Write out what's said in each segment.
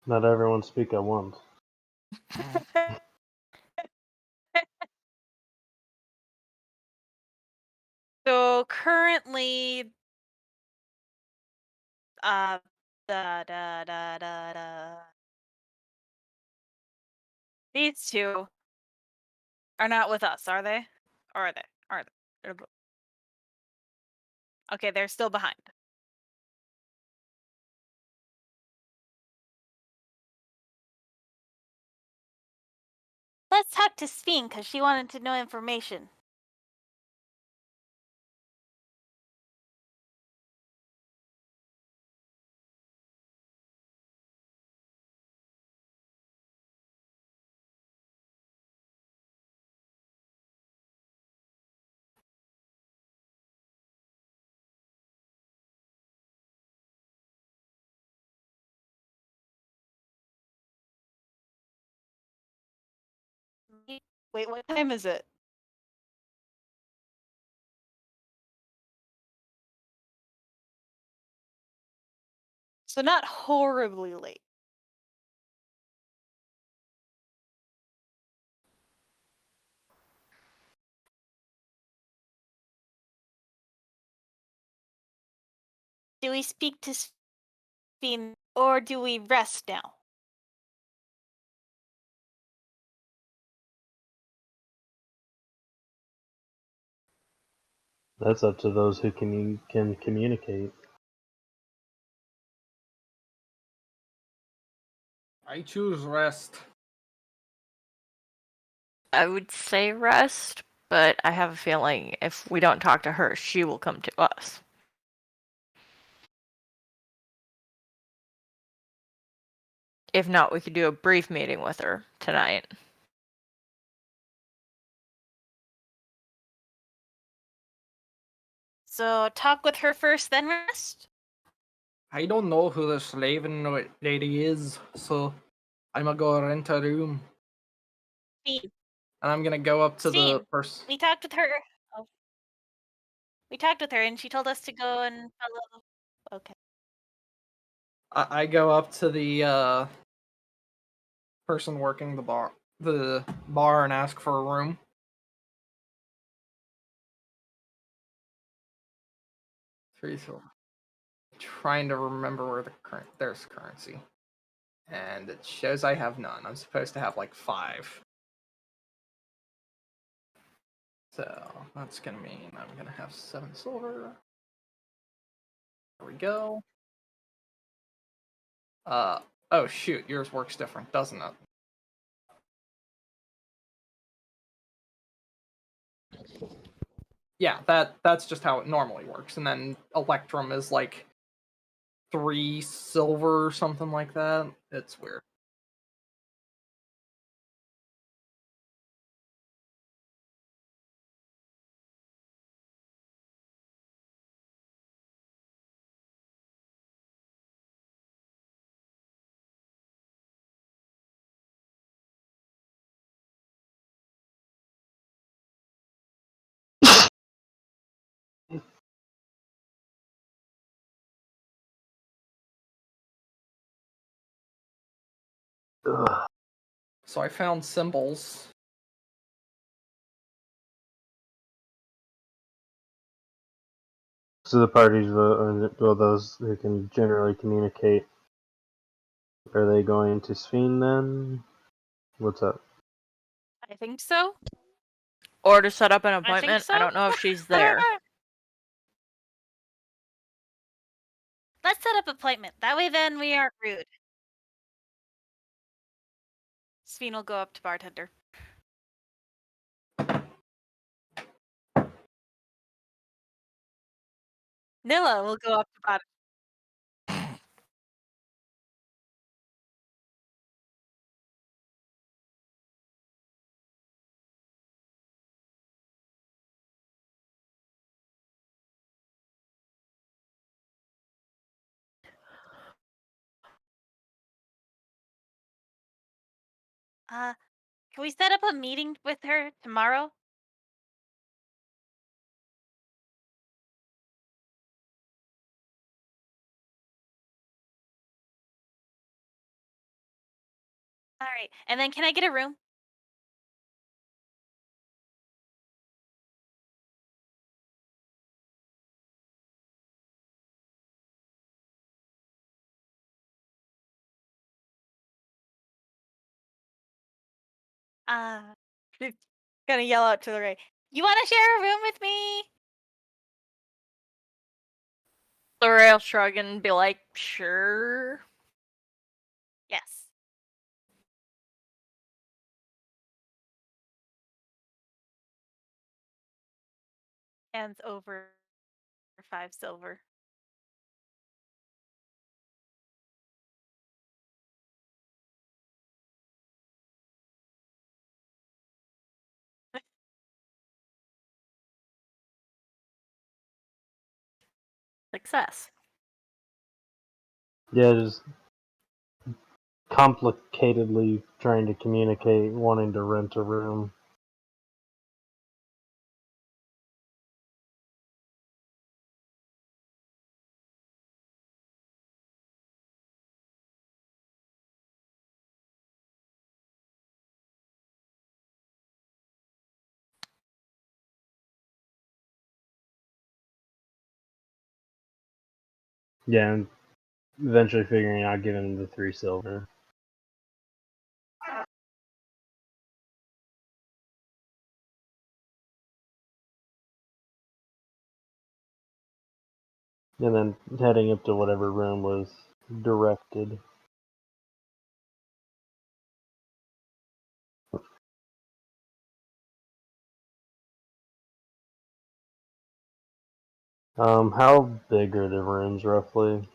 Not everyone speak at once. So currently, uh, da da da da da. These two are not with us, are they? Or are they? Are they? Okay, they're still behind. Let's talk to Speen because she wanted to know information. Wait, what time is it? So not horribly late. Do we speak to Speen or do we rest now? That's up to those who can communicate. I choose rest. I would say rest, but I have a feeling if we don't talk to her, she will come to us. If not, we could do a brief meeting with her tonight. So talk with her first, then rest? I don't know who the slaving lady is, so I'm gonna go rent a room. Speen. And I'm gonna go up to the Speen. person. We talked with her. Oh. We talked with her and she told us to go and follow. Okay. I go up to the person working the bar, and ask for a room. So trying to remember where there's currency, and it shows I have none. I'm supposed to have like 5. So that's gonna mean I'm gonna have 7 silver. There we go. Oh shoot, yours works different, doesn't it? Yeah, that's just how it normally works. And then Electrum is like 3 silver or something like that. It's weird. Ugh. So I found symbols. So the parties, those who can generally communicate, are they going to Sphene then? What's up? I think so. Or to set up an I think appointment. so. I don't know if she's there. Let's set up an appointment. That way then we aren't rude. Speen will go up to bartender. Nilla will go up to bartender. Can we set up a meeting with her tomorrow? All right, and then can I get a room? Uh, gonna yell out to the Ray. You want to share a room with me? Lorraine will shrug and be like, sure. Yes. Hands over 5 silver. Success. Yeah, just complicatedly trying to communicate, wanting to rent a room. Yeah, and eventually figuring out giving him the 3 silver. And then heading up to whatever room was directed. How big are the rooms roughly?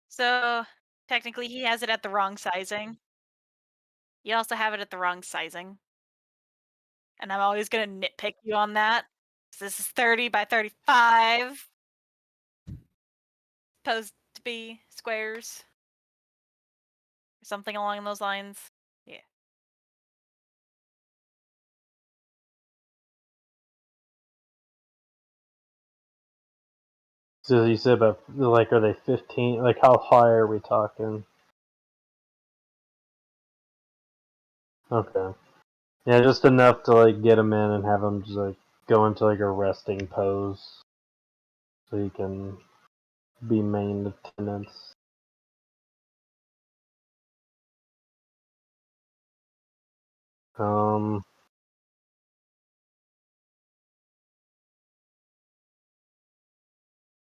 So technically he has it at the wrong sizing. You also have it at the wrong sizing. And I'm always gonna nitpick you on that. So this is 30 by 35. Supposed to be squares. Or something along those lines. Yeah. So you said about, like, are they 15? Like, how high are we talking? Okay. Yeah, just enough to, like, get him in and have him just, like, go into, like, a resting pose. So he can be maintenance.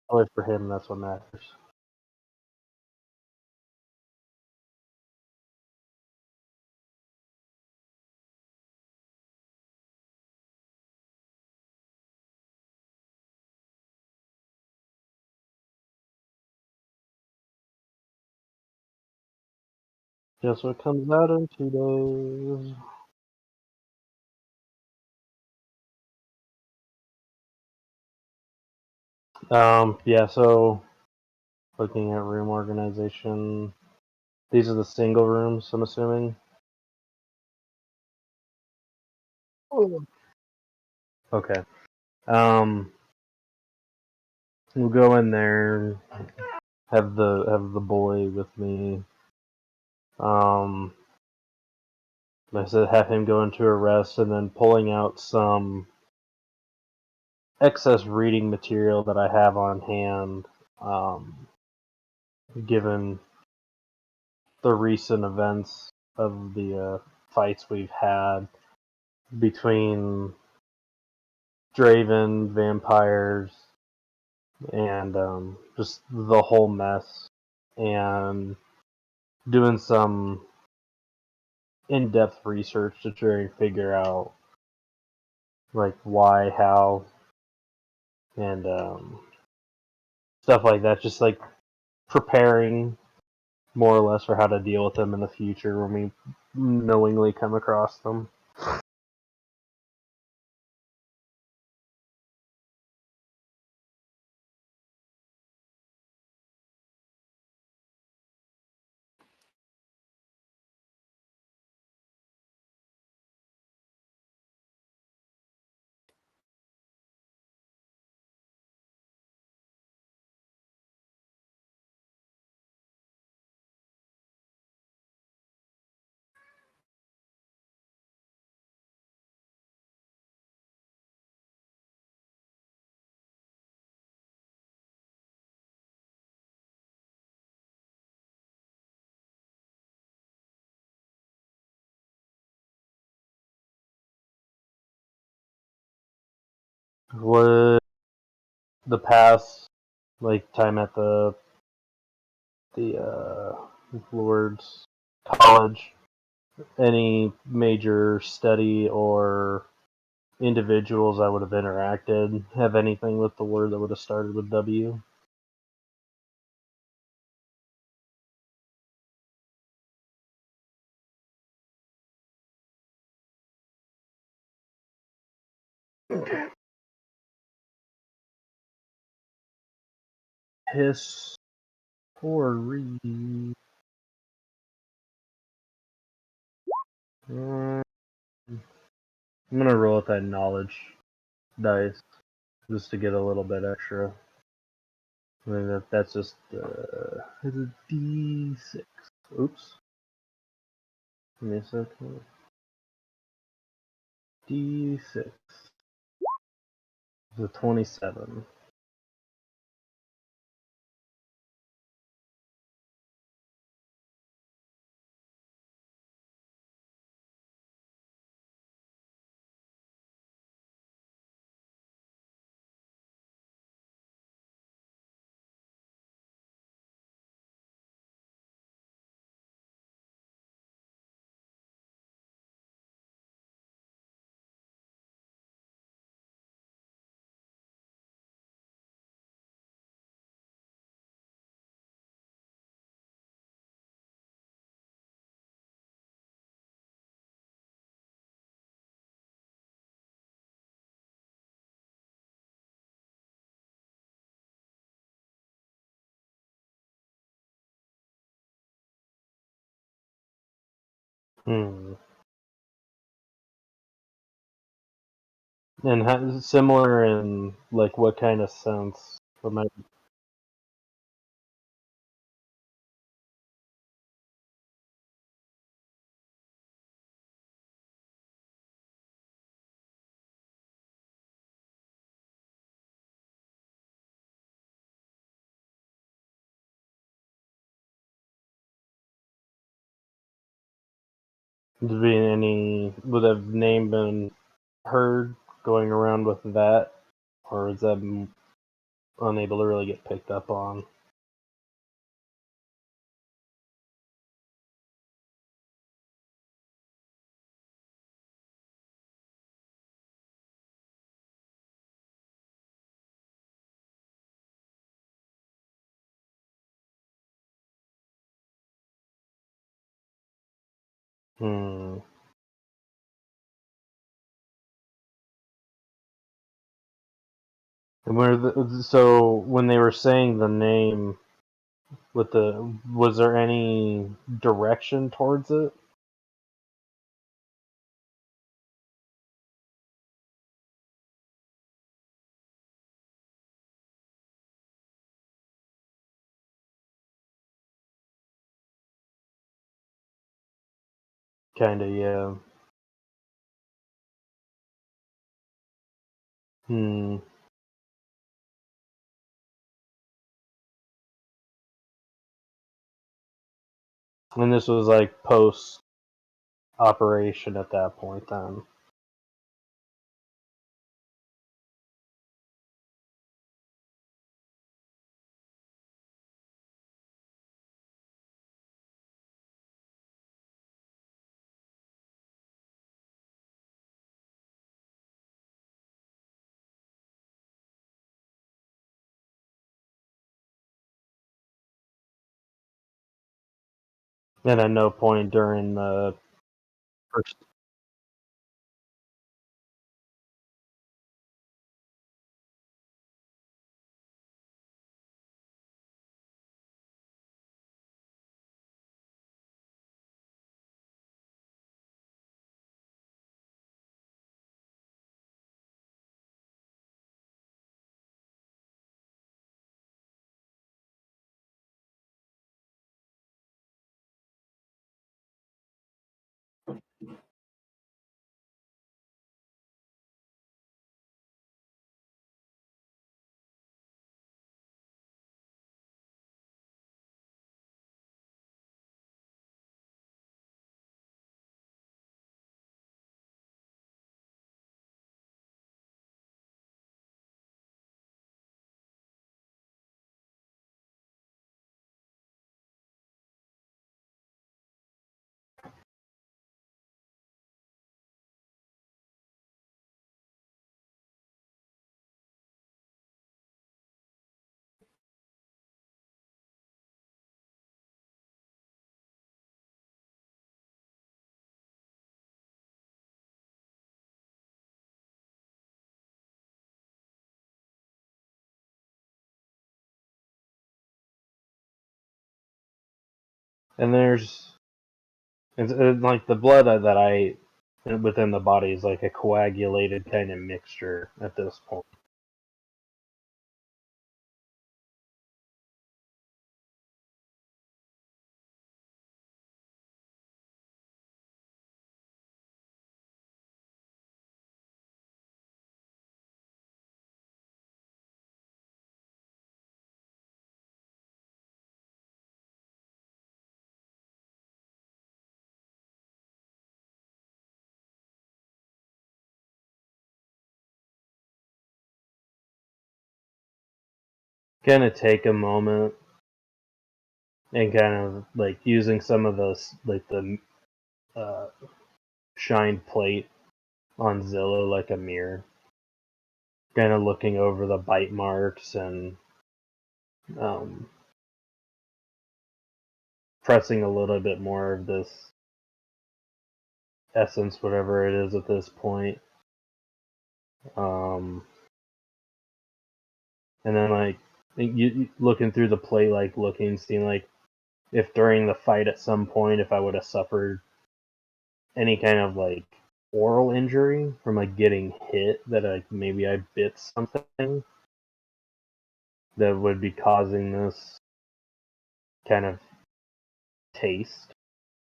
Probably for him, that's what matters. Guess what comes out in 2 days? Yeah, so looking at room organization, these are the single rooms, I'm assuming. Okay. We'll go in there, have the boy with me. I said have him go into a rest, and then pulling out some excess reading material that I have on hand, given the recent events of the fights we've had between Draven, vampires, and just the whole mess, and doing some in-depth research to try and figure out like why, how, and stuff like that. Just like preparing more or less for how to deal with them in the future when we knowingly come across them. Would the past, like time at the Lord's college, any major study or individuals I would have interacted have anything with the word that would have started with W? History. I'm gonna roll with that knowledge dice just to get a little bit extra. I mean that's just it's a D6. Oops. Give me a second. D6. It's a 27. Hmm. And similar in like what kind of sense? What might be any? Would have name been heard going around with that, or is that unable to really get picked up on? Hmm. And so when they were saying the name with was there any direction towards it? Kinda, yeah. Hmm. And this was like post operation at that point then. And at no point during the first. And it's like the blood that I within the body is like a coagulated kind of mixture at this point. Kind of take a moment and kind of like using some of those like the uh, shined plate on Zillow like a mirror, kind of looking over the bite marks and um, pressing a little bit more of this essence, whatever it is at this point. And then like you looking through the plate, like looking, seeing like if during the fight at some point if I would have suffered any kind of like oral injury from like getting hit, that like maybe I bit something that would be causing this kind of taste,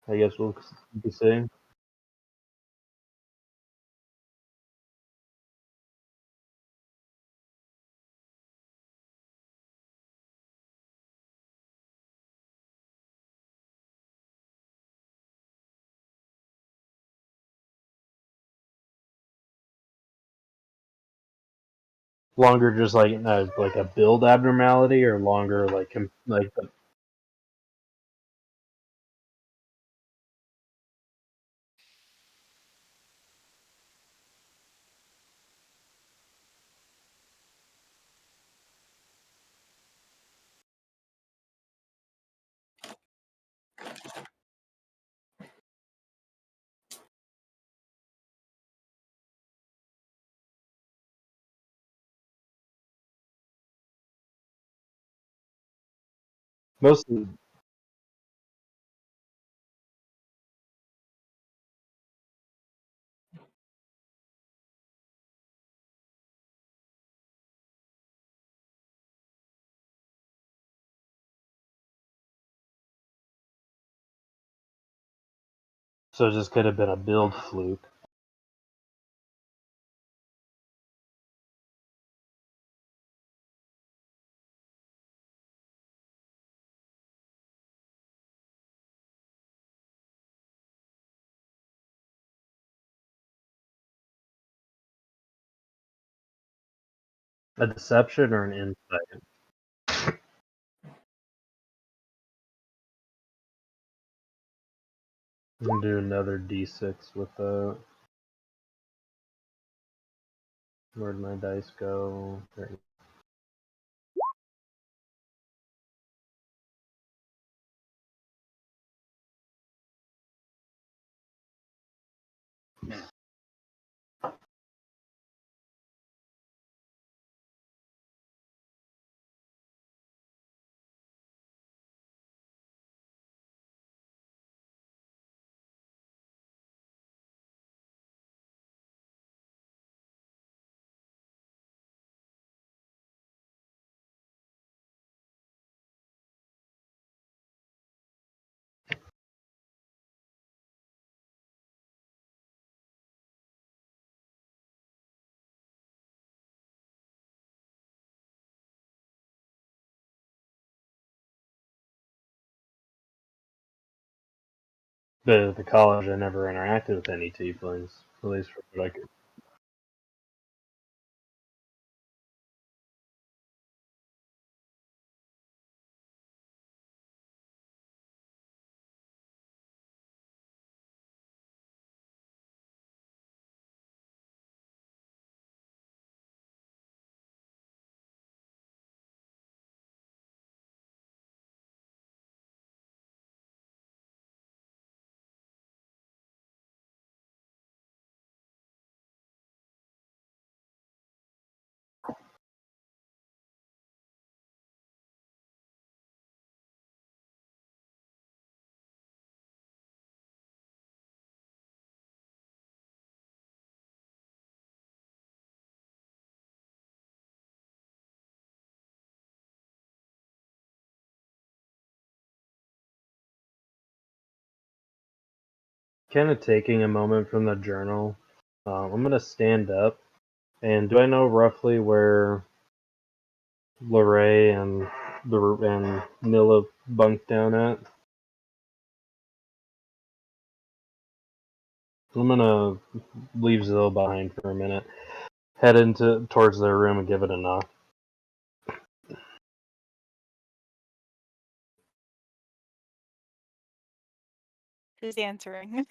I guess we'll be saying. Longer just like a build abnormality, or longer like mostly. So it just could have been a build fluke. A deception or an insight? I'm gonna do another d6 with that. Where'd my dice go? There. But at the college, I never interacted with any tieflings, at least for what I could. kind of taking a moment from the journal, I'm gonna stand up. And do I know roughly where Lorray and Nilla bunked down at? I'm gonna leave Zill behind for a minute, head towards their room and give it a knock. Who's answering?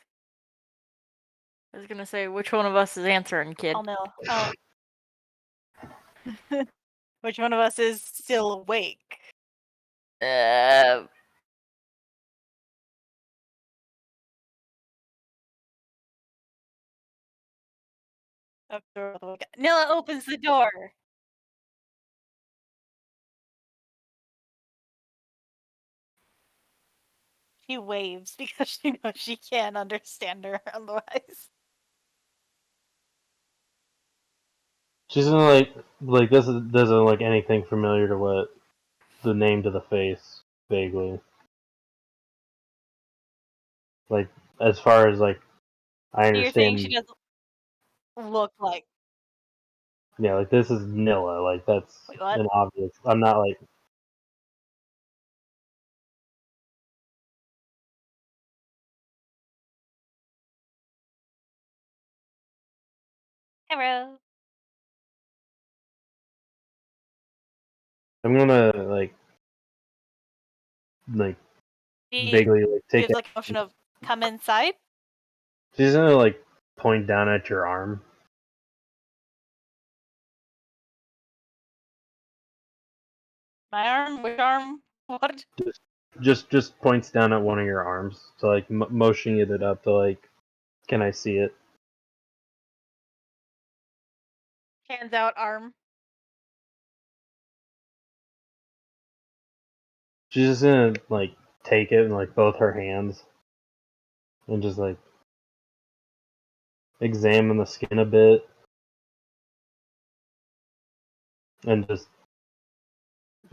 I was gonna say, which one of us is answering, kid? I'll know. Oh. Which one of us is still awake? Nilla opens the door. She waves because she knows she can't understand her otherwise. She's gonna like this doesn't look anything familiar to what the name to the face vaguely. Like as far as like I So you're saying understand. she doesn't look like. Yeah, like this is Nilla. Like that's Wait, what? an obvious. I'm not like. Hello. I'm gonna like She vaguely like take gives it. like a motion of come inside. She's gonna like point down at your arm. My arm? Which arm? What? Just points down at one of your arms to like motioning it up to like, can I see it? Hands out arm. She's just gonna like take it in like both her hands and just like examine the skin a bit and just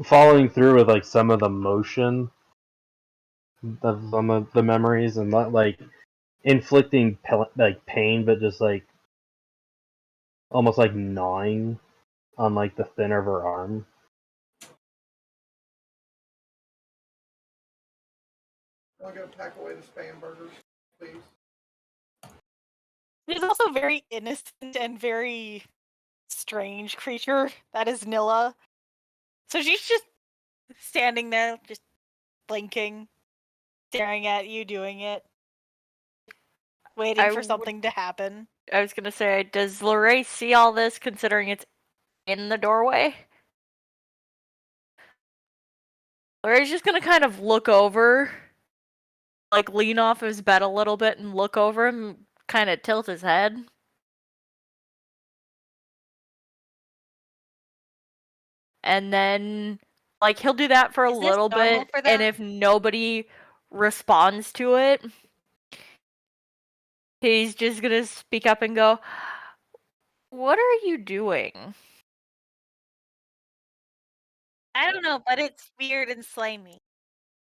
following through with like some of the motion of some of the memories and not like inflicting like pain, but just like almost like gnawing on like the thinner of her arm. I'm gonna pack away the spam burgers, please. She's also very innocent and very strange creature. That is Nilla. So she's just standing there, just blinking, staring at you doing it, waiting for something to happen. I was gonna say, does Lorray see all this considering it's in the doorway? Lorray's just gonna kind of look over, like lean off his bed a little bit and look over him, kind of tilt his head. And then, like, he'll do that for a Is this little normal bit, for and them? if nobody responds to it, he's just gonna speak up and go, "What are you doing?" I don't know, but it's weird and slimy.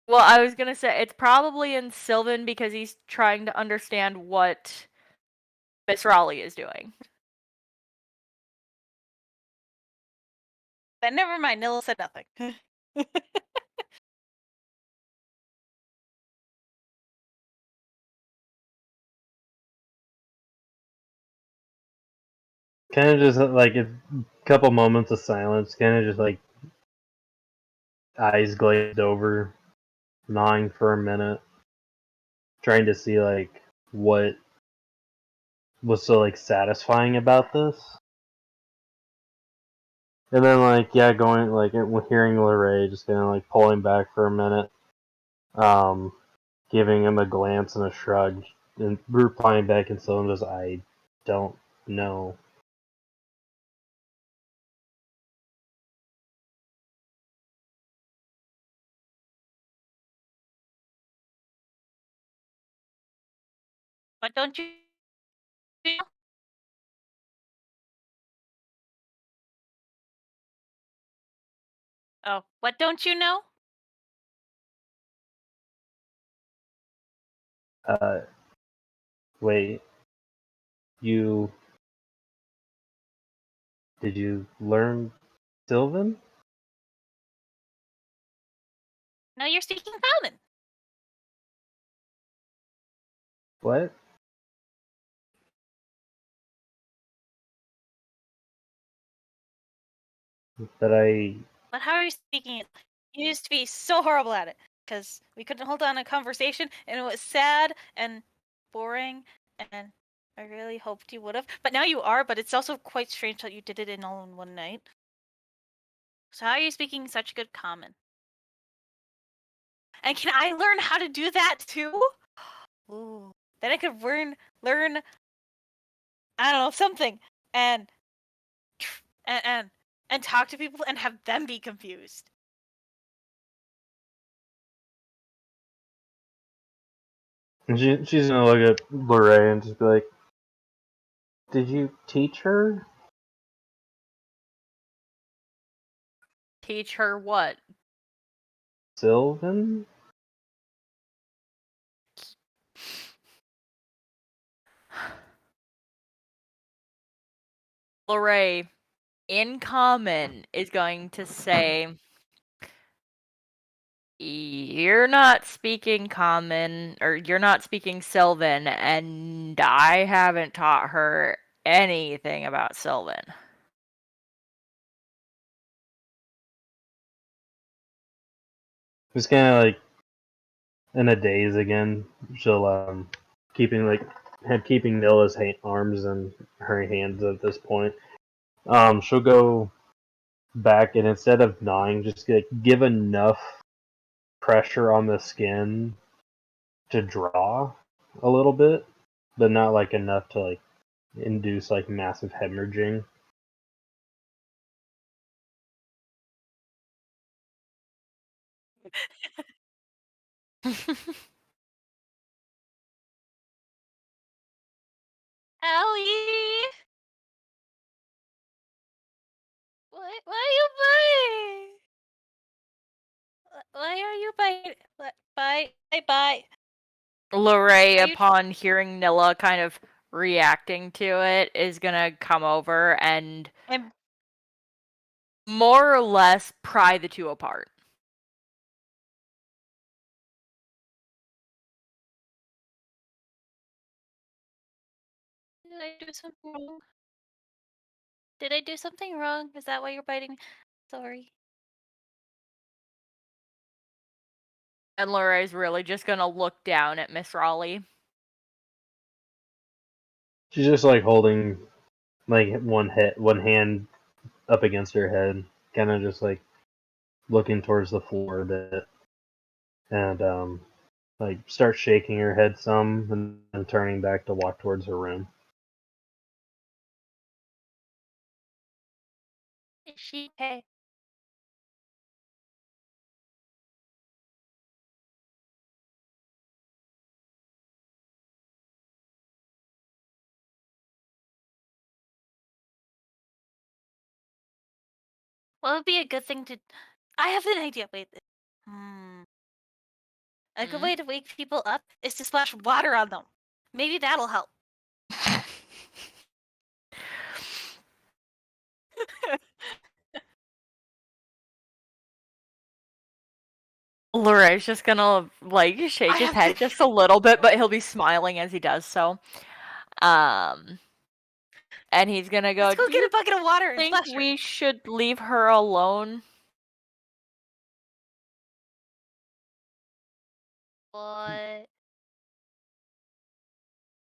Well, I was gonna say, it's probably in Sylvan because he's trying to understand what Miss Raleigh is doing. But never mind, Nilla said nothing. Kind of just like a couple moments of silence, kind of just like eyes glazed over, gnawing for a minute, trying to see like what was so like satisfying about this. And then like yeah, going like hearing Lorray just kind of like pulling back for a minute, um, giving him a glance and a shrug, and replying back in cylinders, I don't know. But don't you know? Oh, what don't you know? Uh, Wait, you did you learn Sylvan? No, you're speaking common. What? That I But how are you speaking it? You used to be so horrible at it because we couldn't hold on a conversation, and it was sad and boring. And I really hoped you would have. But now you are. But it's also quite strange that you did it in all in one night. So how are you speaking such good common? And can I learn how to do that too? Ooh, then I could learn. I don't know something and and and, and talk to people and have them be confused. and she's gonna look at Lorray and just be like, "Did you teach her?" Teach her what? Sylvan? Lorray, in common, is going to say, you're not speaking common, or you're not speaking Sylvan, and I haven't taught her anything about Sylvan. Just kind of like in a daze again. She'll keeping Nilla's arms in her hands at this point. She'll go back and instead of gnawing, just like give enough pressure on the skin to draw a little bit, but not like enough to like induce like massive hemorrhaging. Allie, why are you biting? Why are you biting? Bye. Lorray, Are you- upon hearing Nilla kind of reacting to it, is gonna come over and And more or less pry the two apart. did I do something wrong? Did I do something wrong? Is that why you're biting me? Sorry. And Lorray's really just gonna look down at Miss Raleigh. She's just like holding like one hand up against her head, kind of just like looking towards the floor a bit, and like start shaking her head some, and then turning back to walk towards her room. Is she okay? Well, it would be a good thing to. I have an idea. Wait. A good way to wake people up is to splash water on them. Maybe that'll help. Lorray's just gonna like shake I his have head to- just a little bit, but he'll be smiling as he does so. And he's gonna go, Let's go "Do get you a bucket of water and think splash her." we should leave her alone?" What?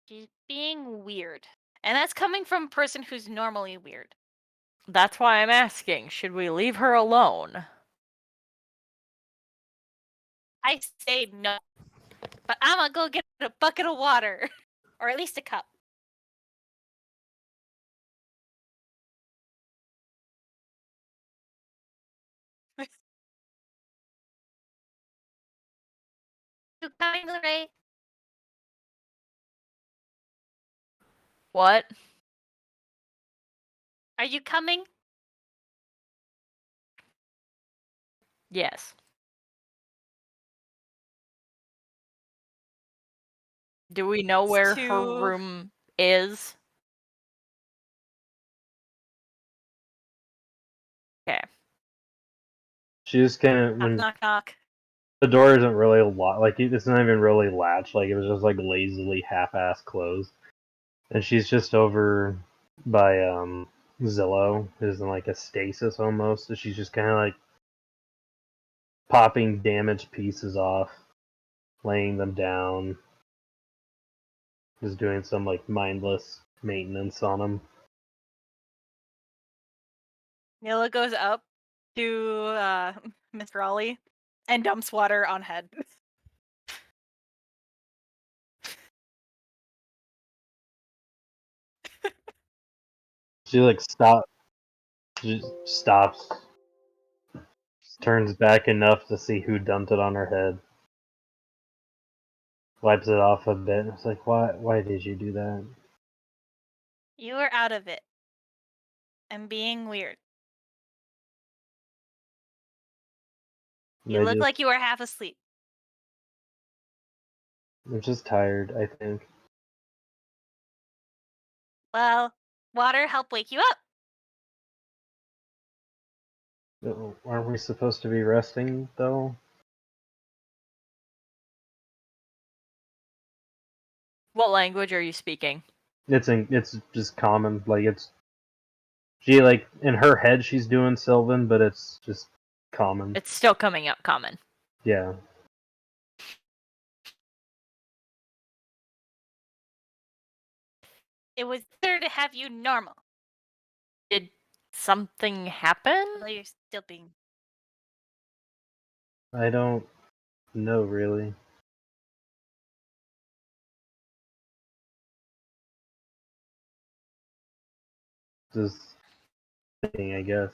She's being weird. And that's coming from a person who's normally weird. That's why I'm asking, should we leave her alone? I say no. But I'm gonna go get a bucket of water. Or at least a cup. You coming, Lorray? What? Are you coming? Yes. Do we know where her to- room is? Okay. She just kind of Knock, when knock, knock. the door isn't really locked, like it's not even really latched. Like it was just like lazily half-ass closed, and she's just over by Zillow, who's in like a stasis almost. So she's just kind of like popping damaged pieces off, laying them down, just doing some like mindless maintenance on them. Nila goes up to Miss Raleigh and dumps water on head. She like she stops, turns back enough to see who dumped it on her head, wipes it off a bit. It's like, why did you do that? You were out of it. I'm being weird. You I look just, like you were half asleep. I'm just tired, I think. Well, water help wake you up. Aren't we supposed to be resting though? What language are you speaking? It's just common. Like she like in her head she's doing Sylvan, but it's just common. It's still coming up common. Yeah. It was there to have you normal. Did something happen? Well, you're still being. I don't know really. Just thing, I guess.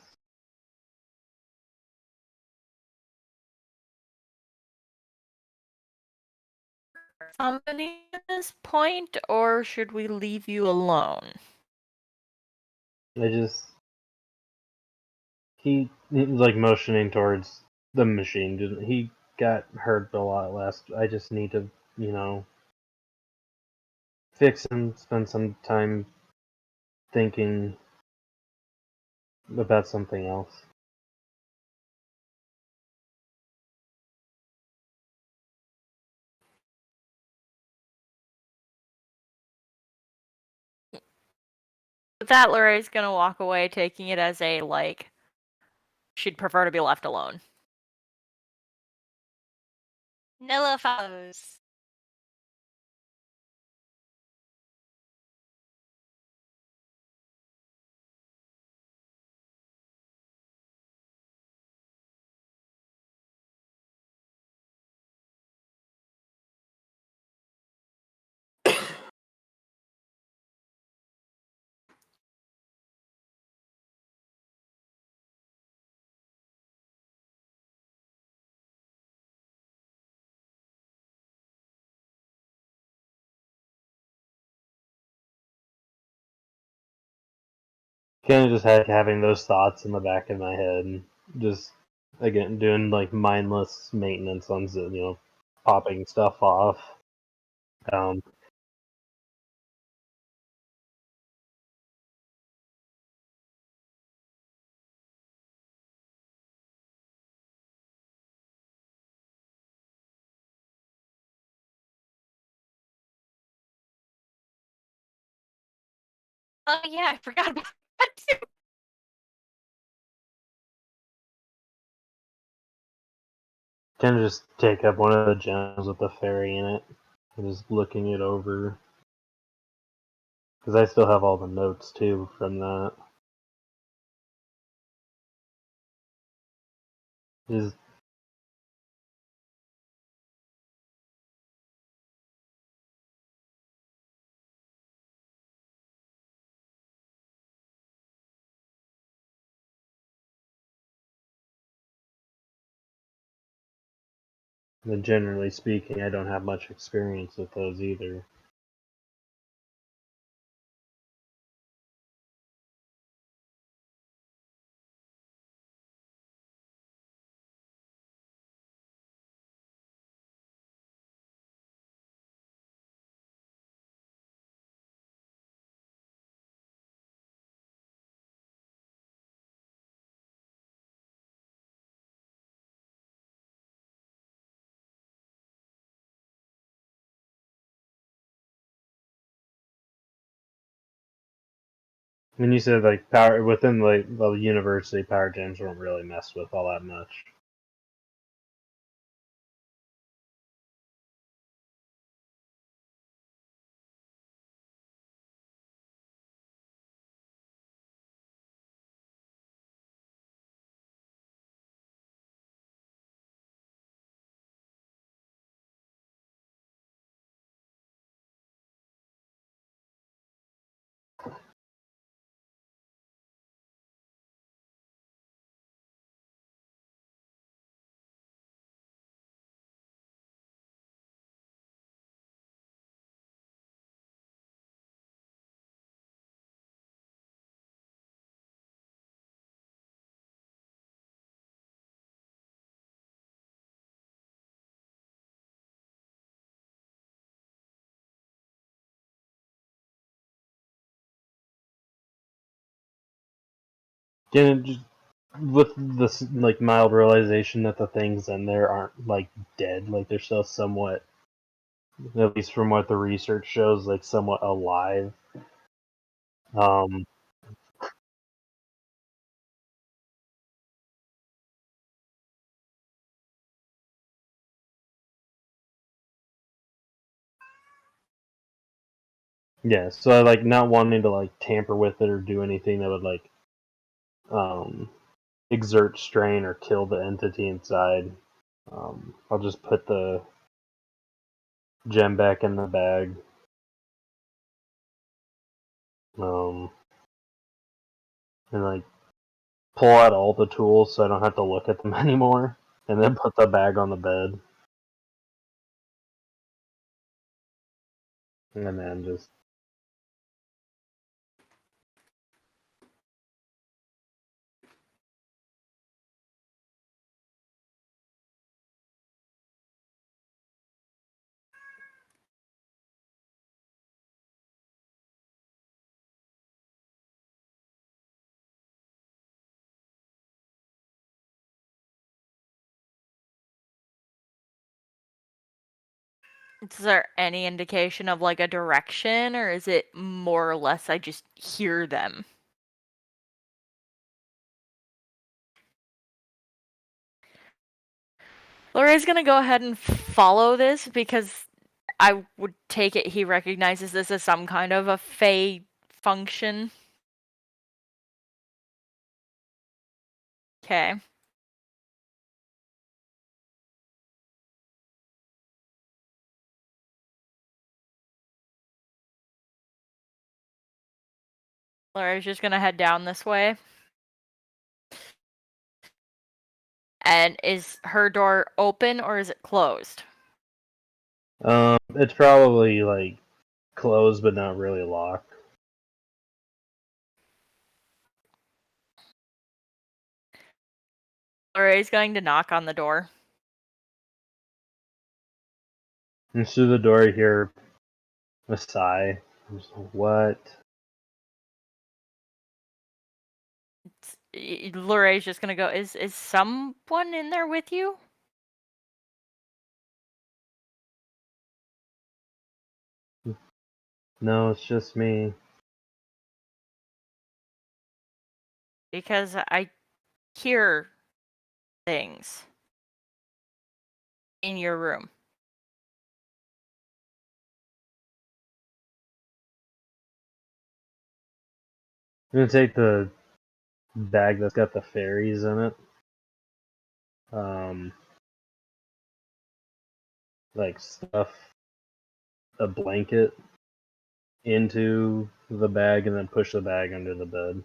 Company at this point, or should we leave you alone? I just he was like motioning towards the machine. He got hurt a lot last. I just need to, fix him. Spend some time thinking about something else. With that, Lorraine's gonna walk away, taking it as a like she'd prefer to be left alone. Nilla follows. Kind of just having those thoughts in the back of my head, and just again doing like mindless maintenance on popping stuff off. Um, Oh yeah, I forgot about that too. kind of just take up one of the gems with the fairy in it, and just looking it over because I still have all the notes too from that. Just generally speaking, I don't have much experience with those either. When you said like power within the university, power gems weren't really messed with all that much. Again, just with this like mild realization that the things in there aren't like dead, like they're still somewhat, at least from what the research shows, like somewhat alive. Yeah, so like not wanting to like tamper with it or do anything that would like exert strain or kill the entity inside. I'll just put the gem back in the bag. And like pull out all the tools so I don't have to look at them anymore, and then put the bag on the bed. And then just Is there any indication of like a direction, or is it more or less I just hear them? Lorraine's gonna go ahead and follow this because I would take it he recognizes this as some kind of a Fey function. Okay. Laura's just gonna head down this way. And is her door open or is it closed? it's probably like closed but not really locked. Lorraine's going to knock on the door. And through the door, you hear a sigh. What? Lorraine's just gonna go, is someone in there with you? No, it's just me. Because I hear things in your room. I'm gonna take the bag that's got the fairies in it. Like stuff a blanket into the bag and then push the bag under the bed.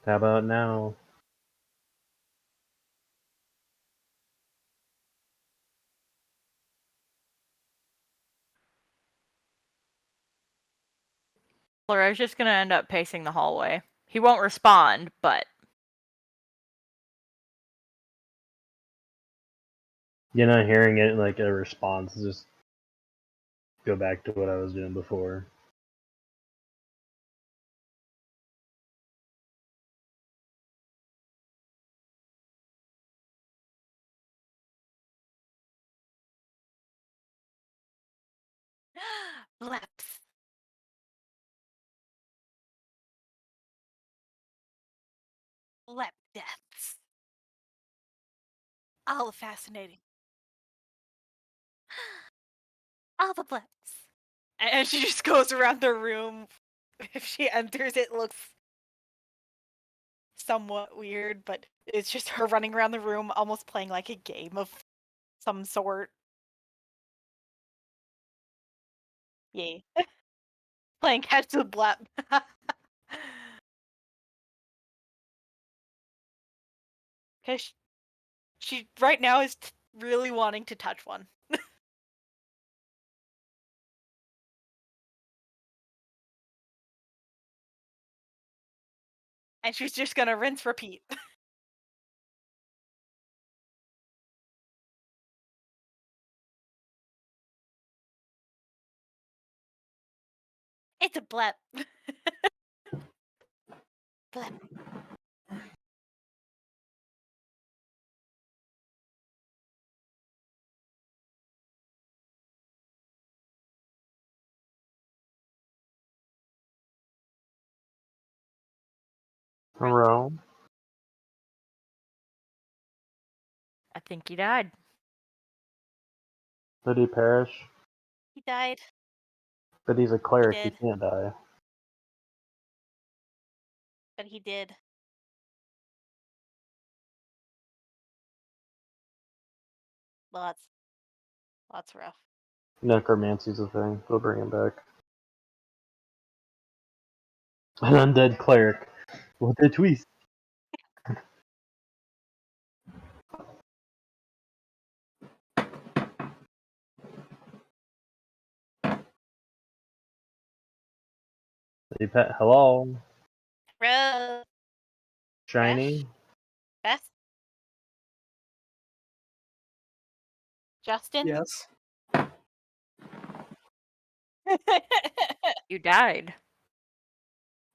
How about now? Lorraine's just gonna end up pacing the hallway. He won't respond, but You're not hearing it like a response, just go back to what I was doing before. Bleps. Blep deaths. All fascinating. All the bleps. And she just goes around the room. If she enters, it looks somewhat weird, but it's just her running around the room, almost playing like a game of some sort. Yay. Playing catch the blep. Because she right now is really wanting to touch one. And she's just gonna rinse repeat. It's a blep. Blep. Hello? I think he died. Did he perish? He died. But he's a cleric, he did. can't die. But he did. Lots rough. Necromancy's a thing. They'll bring him back. An undead cleric. What a twist. Hey, pet. Hello? Rose. Shiny? Beth? Justin? Yes. You died.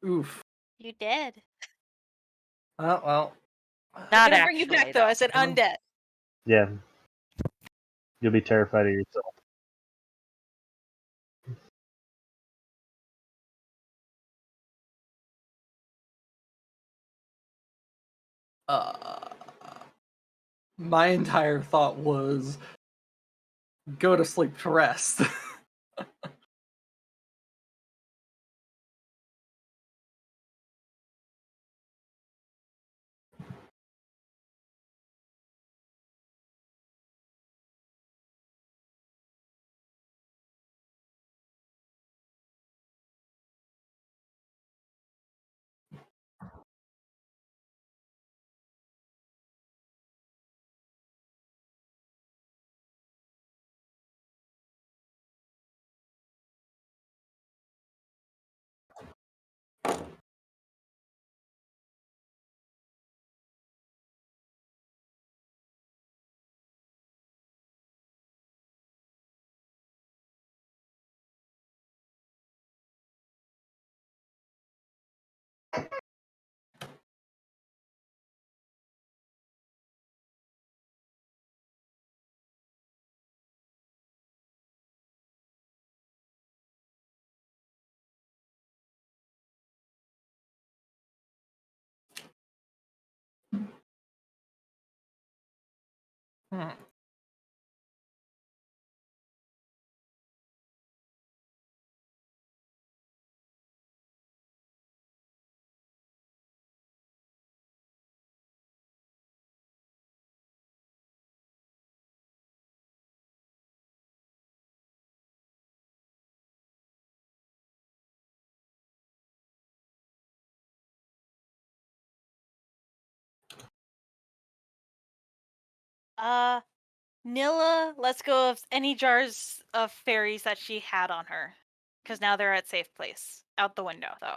Oof. You did. Well. I'm Not gonna bring you actually, back though. I said Um, undead. Yeah. You'll be terrified of yourself. My entire thought was go to sleep to rest. Hmm. Nilla, let's go of any jars of fairies that she had on her. Because now they're at safe place. Out the window, though.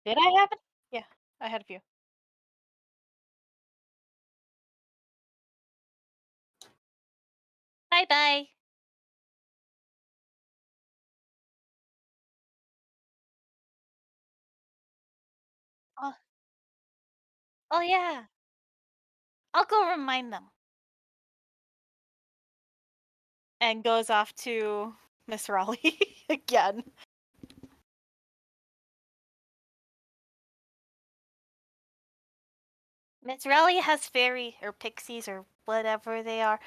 Did I have it? Yeah, I had a few. Bye-bye. Oh, oh yeah. I'll go remind them. And goes off to Miss Raleigh again. Miss Raleigh has fairy or pixies or whatever they are.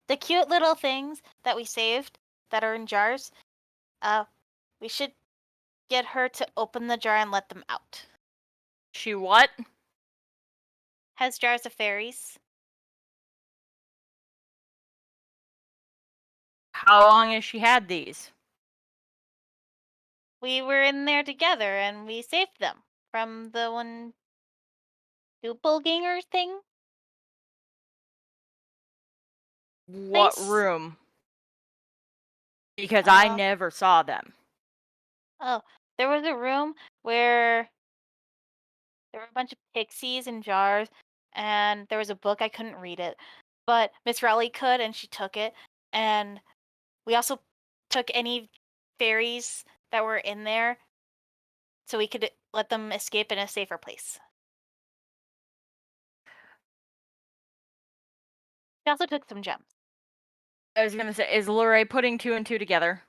The cute little things that we saved that are in jars. We should get her to open the jar and let them out. She what? Has jars of fairies. How long has she had these? We were in there together and we saved them from the one doppelganger thing. What Nice. room? Because I never saw them. Oh, there was a room where there were a bunch of pixies in jars, and there was a book. I couldn't read it, but Miss Raleigh could, and she took it. And we also took any fairies that were in there so we could let them escape in a safer place. We also took some gems. I was gonna say, is Lorray putting 2 and 2 together?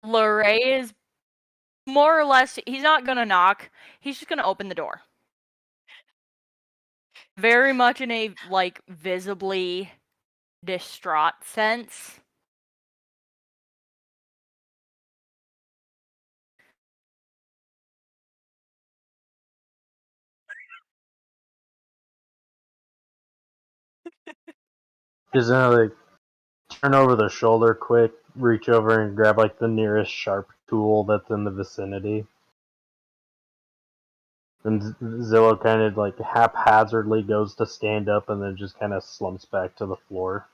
Lorray is more or less, he's not gonna knock, he's just gonna open the door. Very much in a, like, visibly distraught sense. She's gonna like turn over the shoulder quick, reach over and grab like the nearest sharp tool that's in the vicinity. And Zillow kind of like haphazardly goes to stand up and then just kind of slumps back to the floor.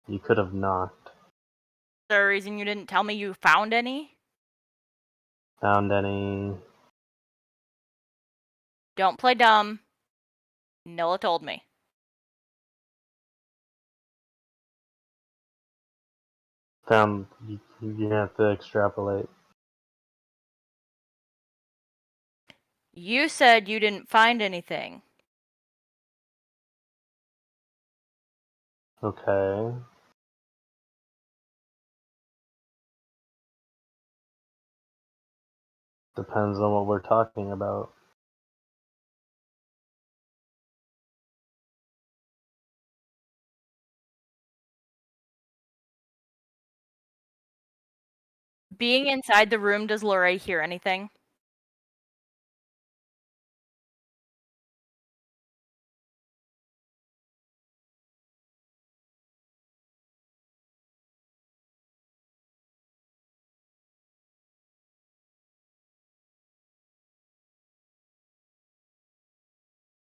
You could have knocked. Is there a reason you didn't tell me you found any? Found any? Don't play dumb. Nilla told me. Found. You have to extrapolate. You said you didn't find anything. Okay. Depends on what we're talking about. Being inside the room, does Lorray hear anything?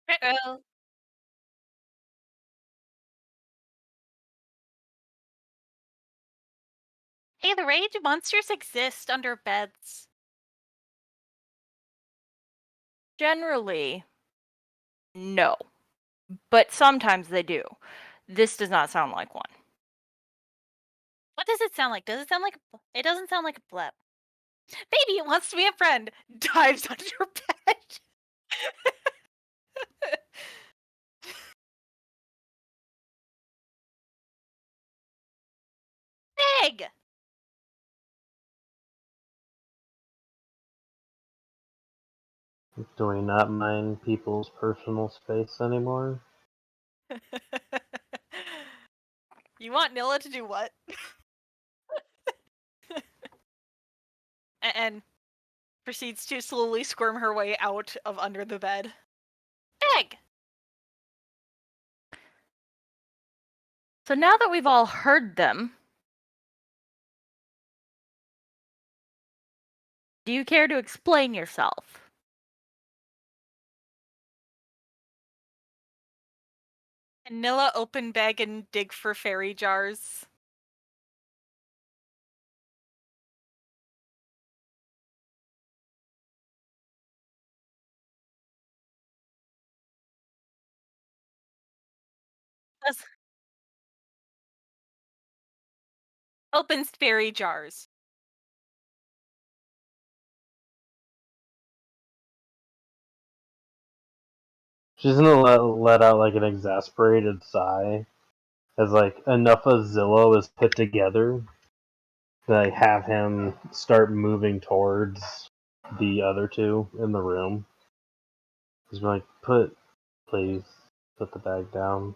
Uh-oh. Hey, the rage monsters exist under beds. Generally, no. But sometimes they do. This does not sound like one. What does it sound like? Does it sound like it doesn't sound like a blep. Baby, it wants to be a friend. Dives under bed. Egg. Do we not mind people's personal space anymore? You want Nilla to do what? And proceeds to slowly squirm her way out of under the bed. Egg! So now that we've all heard them, do you care to explain yourself? And Nilla open bag and dig for fairy jars. Opens fairy jars. She's gonna let out like an exasperated sigh as like enough of Zillow is put together to like, have him start moving towards the other two in the room. He's like, please, put the bag down.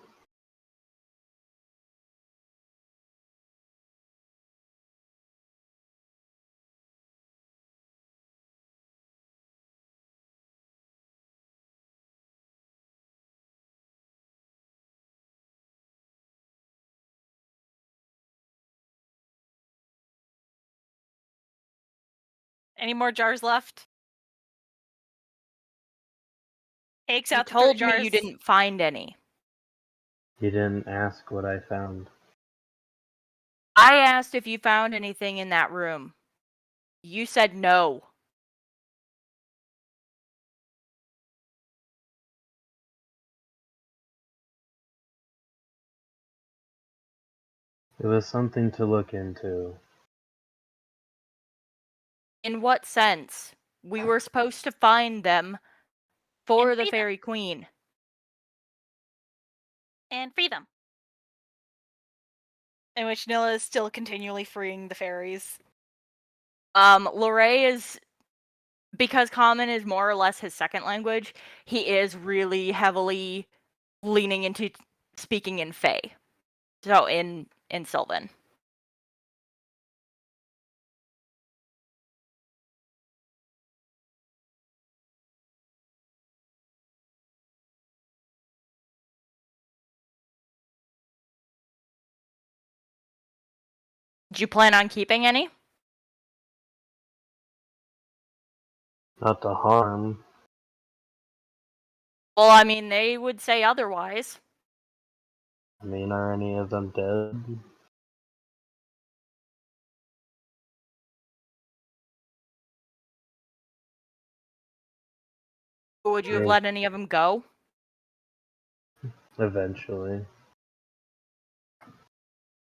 Any more jars left? Takes You out the 3 told jars. me you didn't find any. You didn't ask what I found. I asked if you found anything in that room. You said no. It was something to look into. In what sense? We were supposed to find them for And the free them. Fairy Queen. And free them. In which Nilla is still continually freeing the fairies. Lorray is, because Common is more or less his second language, he is really heavily leaning into speaking in Fae. So in Sylvan. Do you plan on keeping any? Not to harm. Well, I mean, they would say otherwise. I mean, are any of them dead? Would you have Yeah. let any of them go? Eventually.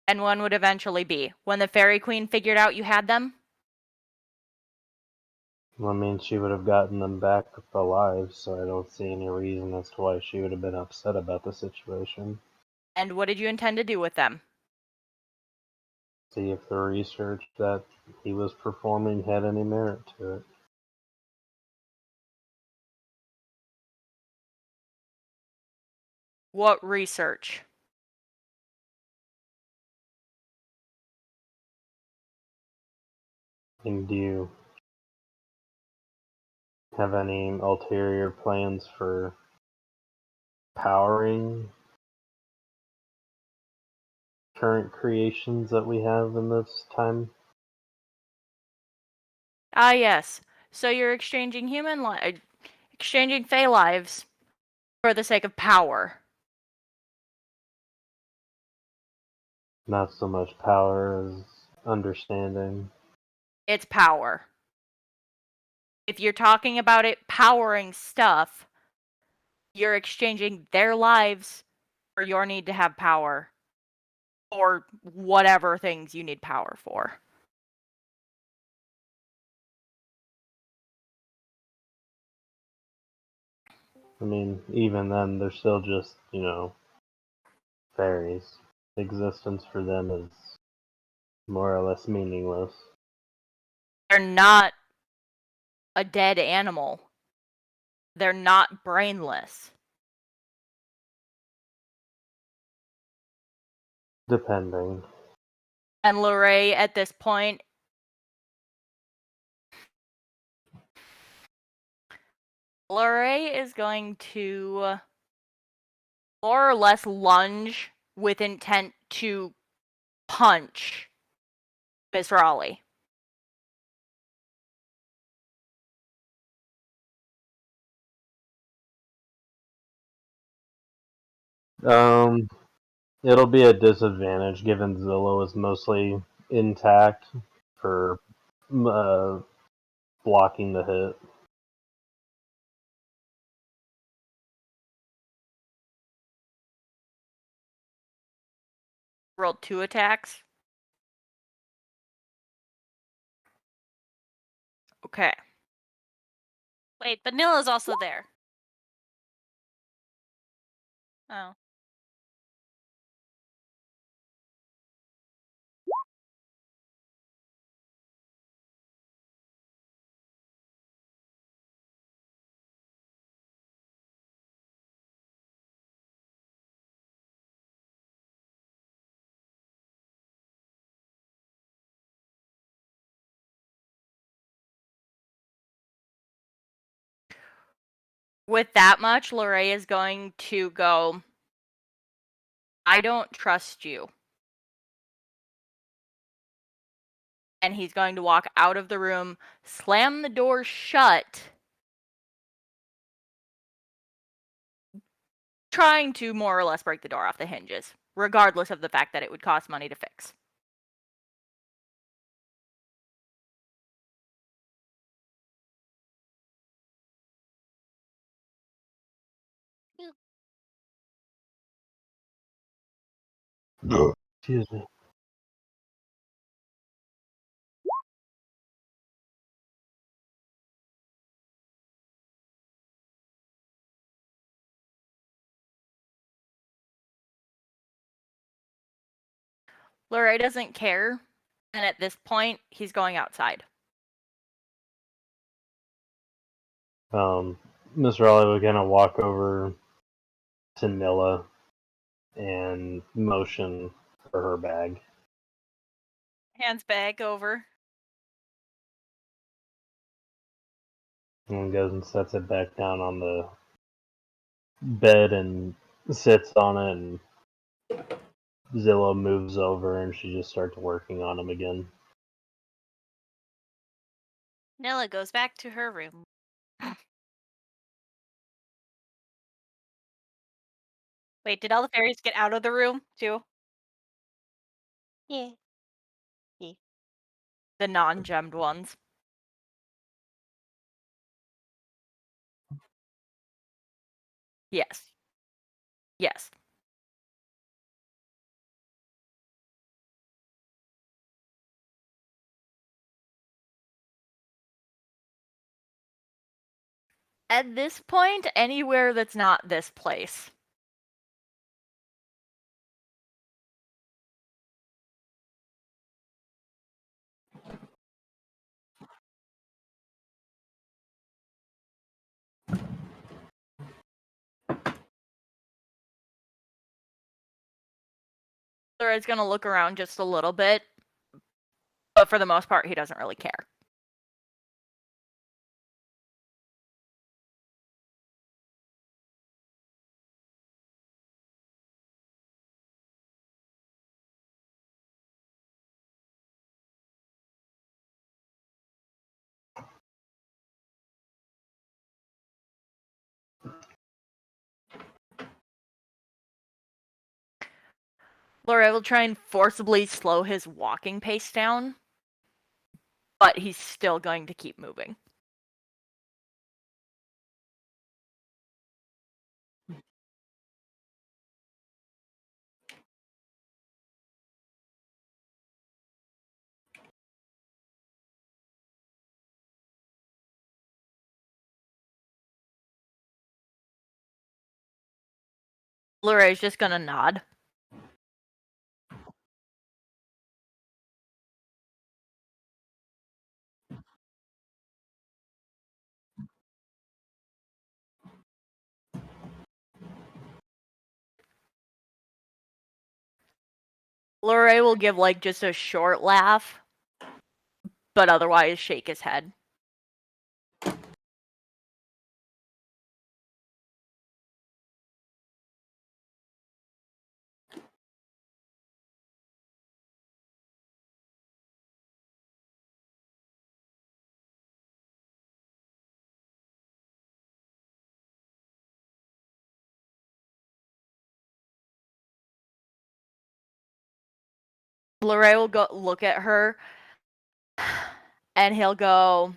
And when would eventually be? When the Fairy Queen figured out you had them? Well, I mean, she would have gotten them back alive, so I don't see any reason as to why she would have been upset about the situation. And what did you intend to do with them? See if the research that he was performing had any merit to it. What research? And do you have any ulterior plans for powering current creations that we have in this time? Ah, yes. So you're exchanging exchanging Fae lives for the sake of power. Not so much power as understanding. It's power. If you're talking about it powering stuff, you're exchanging their lives for your need to have power. Or whatever things you need power for. I mean, even then, they're still just, fairies. Existence for them is more or less meaningless. They're not a dead animal. They're not brainless. Depending. And Lorray, at this point, Lorray is going to more or less lunge with intent to punch Miss Raleigh. It'll be a disadvantage given Zillow is mostly intact for blocking the hit. Rolled 2 attacks. Okay. Wait, Vanilla's also there. Oh. With that much, Lorray is going to go, I don't trust you. And he's going to walk out of the room, slam the door shut, trying to more or less break the door off the hinges, regardless of the fact that it would cost money to fix. Excuse me. Lorray doesn't care, and at this point, he's going outside. Miss Raleigh was gonna walk over to Nilla and motion for her bag. Hands bag over. And goes and sets it back down on the bed and sits on it, and Zillow moves over and she just starts working on him again. Nilla goes back to her room. Wait, did all the fairies get out of the room too? Yeah. The non-gemmed ones. Yes. Yes. At this point, anywhere that's not this place. Lorray's gonna look around just a little bit, but for the most part, he doesn't really care. Lorray will try and forcibly slow his walking pace down, but he's still going to keep moving. Lorray's just gonna nod. Lorray will give like just a short laugh, but otherwise shake his head. Luray will go look at her, and he'll go,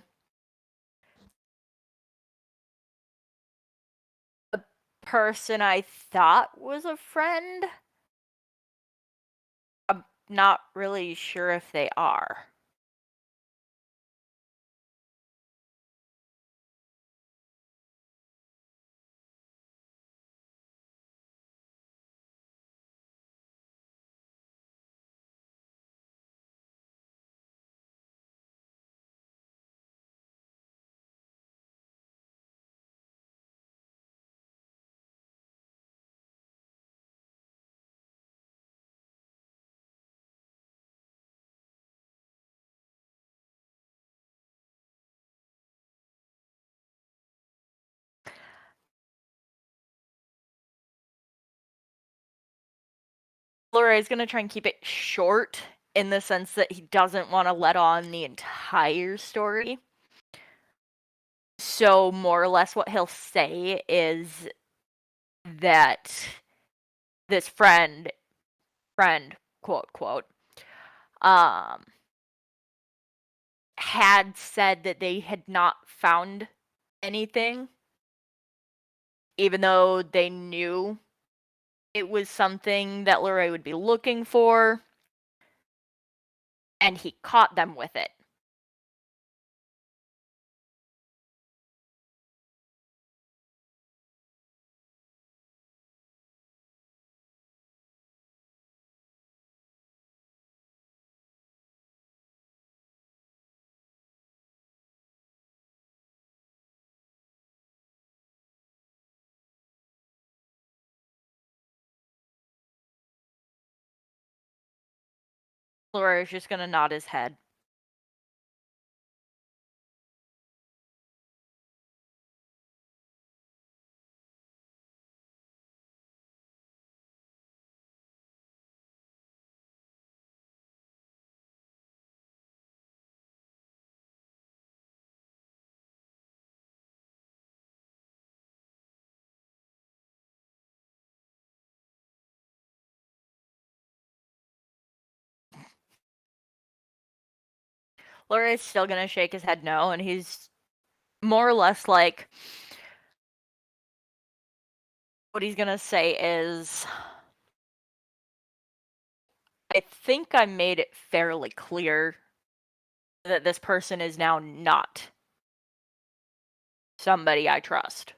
"The person I thought was a friend? I'm not really sure if they are." Luray's gonna try and keep it short in the sense that he doesn't want to let on the entire story. So more or less what he'll say is that this friend, quote, quote, had said that they had not found anything, even though they knew it was something that Luray would be looking for, and he caught them with it. Luray is just gonna nod his head. Luray's still gonna shake his head no, and he's more or less like, what he's gonna say is, I think I made it fairly clear that this person is now not somebody I trust.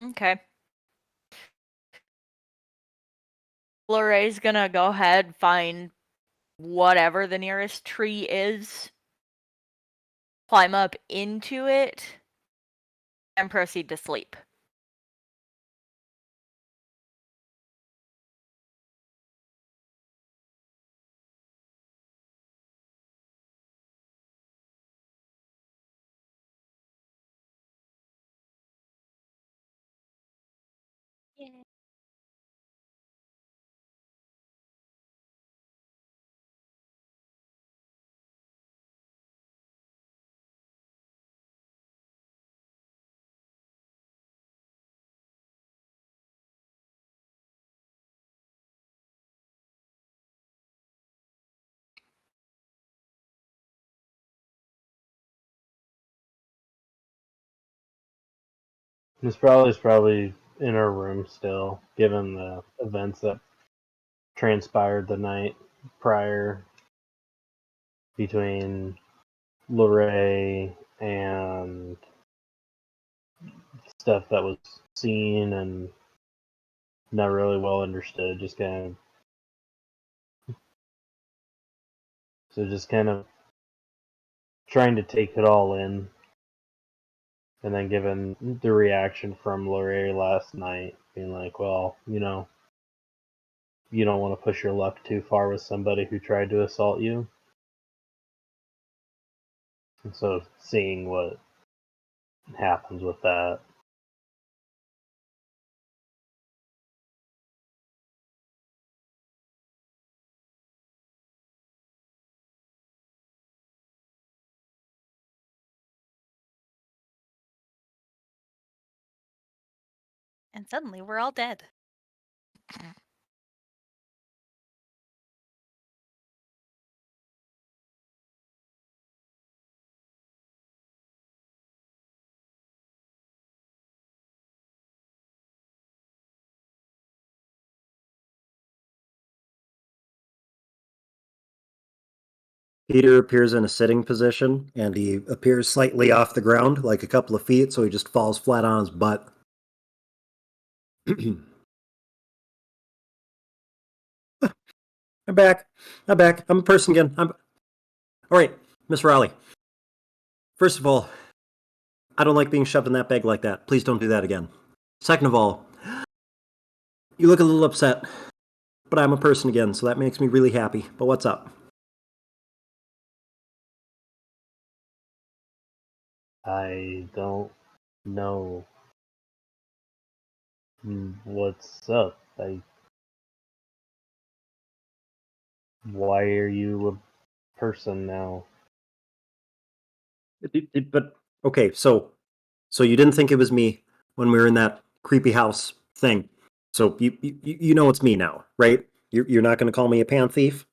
Okay. Luray's gonna go ahead, find whatever the nearest tree is, climb up into it, and proceed to sleep. Yeah. Miss Brawley's probably in her room still, given the events that transpired the night prior between Lorray and stuff that was seen and not really well understood. Just kind of trying to take it all in, and then given the reaction from Lorray last night, being like, well, you know, you don't want to push your luck too far with somebody who tried to assault you. And so seeing what happens with that. And suddenly we're all dead. Peter appears in a sitting position, and he appears slightly off the ground, like a couple of feet, so he just falls flat on his butt. I'm back. I'm back. I'm a person again. All right, Miss Raleigh. First of all, I don't like being shoved in that bag like that. Please don't do that again. Second of all, you look a little upset, but I'm a person again, so that makes me really happy. But what's up? I don't know what's up. Why are you a person now? But okay, so you didn't think it was me when we were in that creepy house thing. So you know it's me now, right? You're not going to call me a pan thief?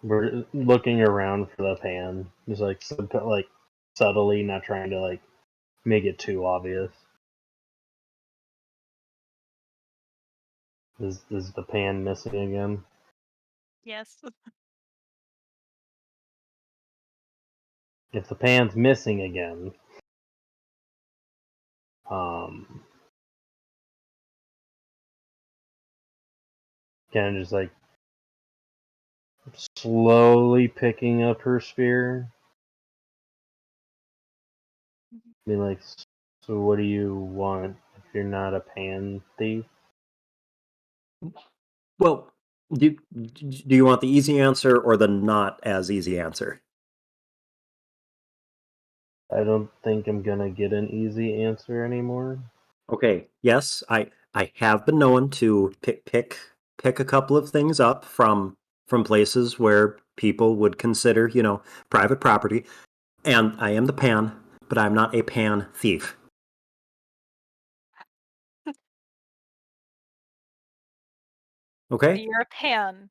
We're looking around for the pan, just like subtly, not trying to like make it too obvious. Is the pan missing again? Yes. If the pan's missing again, kind of just like slowly picking up her spear. Be like, so what do you want if you're not a pan thief? Well, do you want the easy answer or the not as easy answer? I don't think I'm gonna get an easy answer anymore. Okay, yes, I have been known to pick a couple of things up from places where people would consider, private property, and I am the pan, but I'm not a pan thief. Okay? You're a pan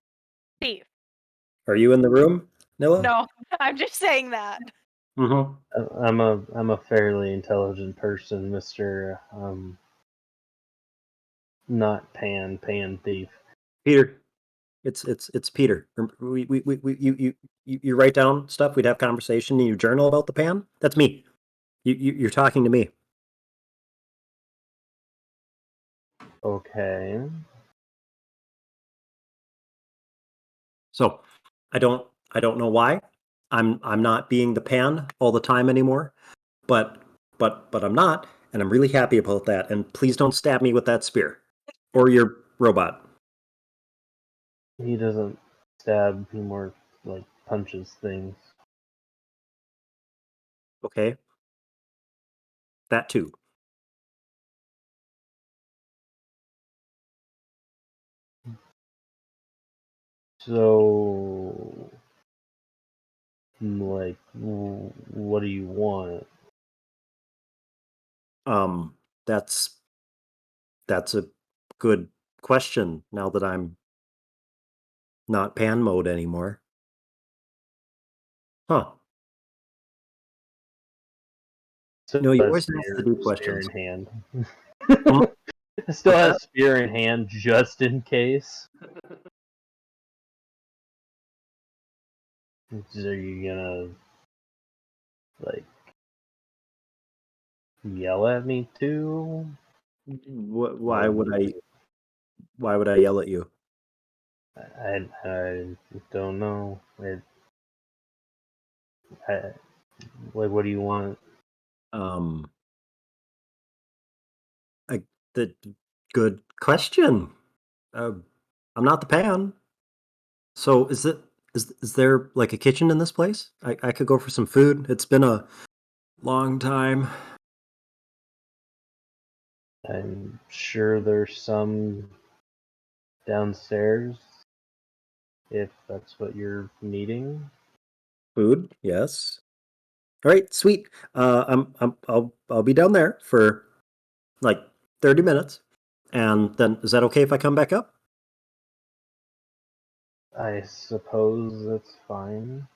thief. Are you in the room, Nilla? No, I'm just saying that. Mm-hmm. I'm a fairly intelligent person, Mister. Not pan thief. Peter, it's Peter. You write down stuff. We'd have conversation. And you journal about the pan. That's me. You're talking to me. Okay. So I don't know why. I'm not being the pan all the time anymore, but I'm not, and I'm really happy about that. And please don't stab me with that spear or your robot. He doesn't stab. He more like punches things. Okay, that too. So, like, what do you want? Um, that's a good question. Now that I'm not pan mode anymore, huh? Still No, you has always ask the deep spear questions. in hand. Hmm? Still What's has that? spear in hand just in case. Are you gonna like yell at me too? Why would I? Why would I yell at you? I don't know. I, like, what do you want? Um, I, the good question. Uh, I'm not the pan. So is there like a kitchen in this place? I could go for some food. It's been a long time. I'm sure there's some downstairs if that's what you're needing. Food, yes. All right, sweet. I'll be down there for like 30 minutes. And then is that okay if I come back up? I suppose that's fine.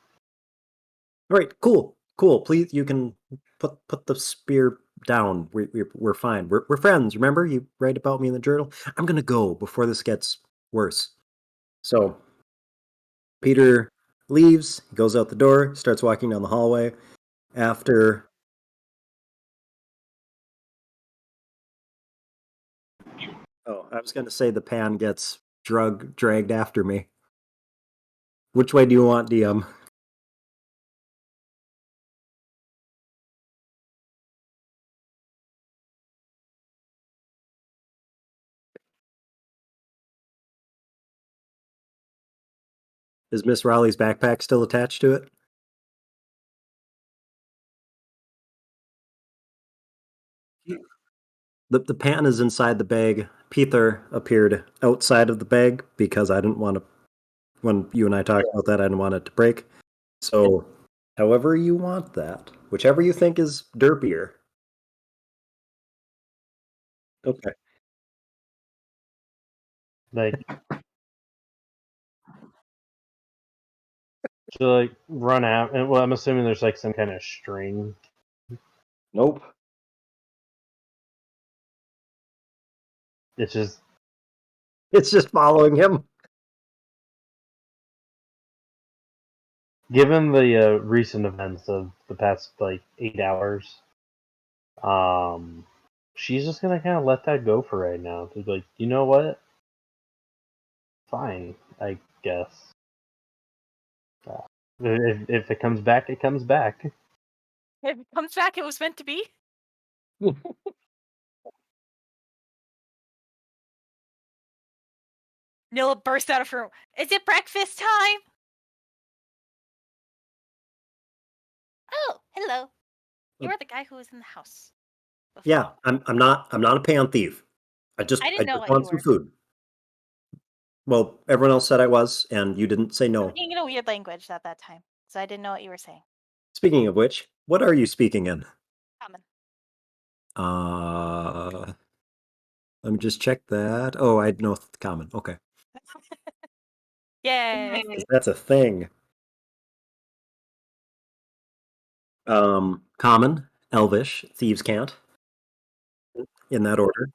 All right, cool. Cool. Please you can put the spear down. We're fine. We're friends. Remember you write about me in the journal? I'm going to go before this gets worse. So, Peter leaves, he goes out the door, starts walking down the hallway. After Oh, I was going to say the pan gets dragged after me. Which way do you want, DM? Is Miss Raleigh's backpack still attached to it? The pan is inside the bag. Peter appeared outside of the bag because I didn't want to. When you and I talked about that, I didn't want it to break. So, however you want that, whichever you think is derpier. Okay. Like, to like run out, and well, I'm assuming there's like some kind of string. Nope. It's just It's just following him. given the recent events of the past like 8 hours. She's just gonna kind of let that go for right now. She's like, you know what? Fine, I guess. Uh, if it comes back, it comes back. If it comes back, it was meant to be. Nilla burst out of her room. Is it breakfast time? Oh, hello. You are the guy who was in the house before. Yeah, I'm not a pan thief. I I just didn't know what want you some were. food. Well, everyone else said I was, and you didn't say no. Speaking in a weird language at that time, so I didn't know what you were saying. Speaking of which, what are you speaking in? Common. Let me just check that. Oh, I know common. Okay. Yay. 'Cause that's a thing. Common, Elvish, Thieves' Cant, in that order.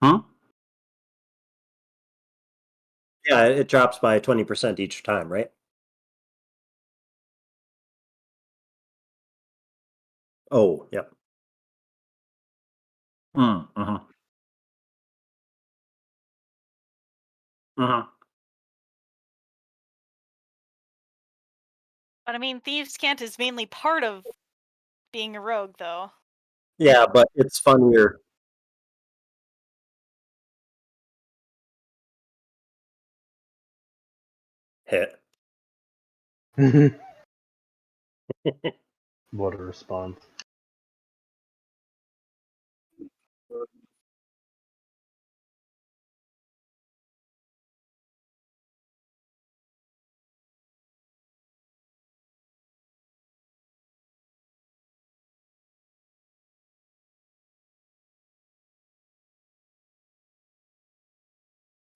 Hmm? Yeah, it drops by 20% each time, right? Oh, yep. Mm-hmm. Mm-hmm. But I mean, Thieves' Cant is mainly part of being a rogue, though. Yeah, but it's funnier. Hit. What a response.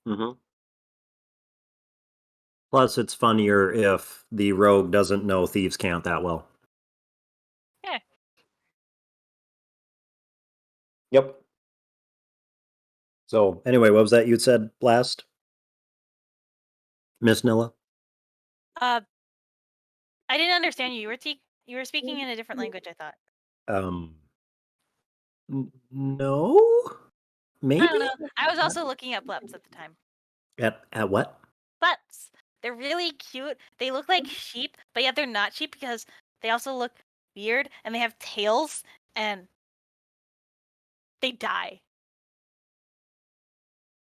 Mm-hmm. Plus, it's funnier if the rogue doesn't know Thieves' Cant that well. Yep. So anyway, what was that you'd said last, Miss Nilla? I didn't understand you. You were speaking in a different language, I thought. No, I maybe don't know. I was also looking at bleps at the time. at what? Bleps. They're really cute. They look like sheep, but yet they're not sheep because they also look weird and they have tails and they die.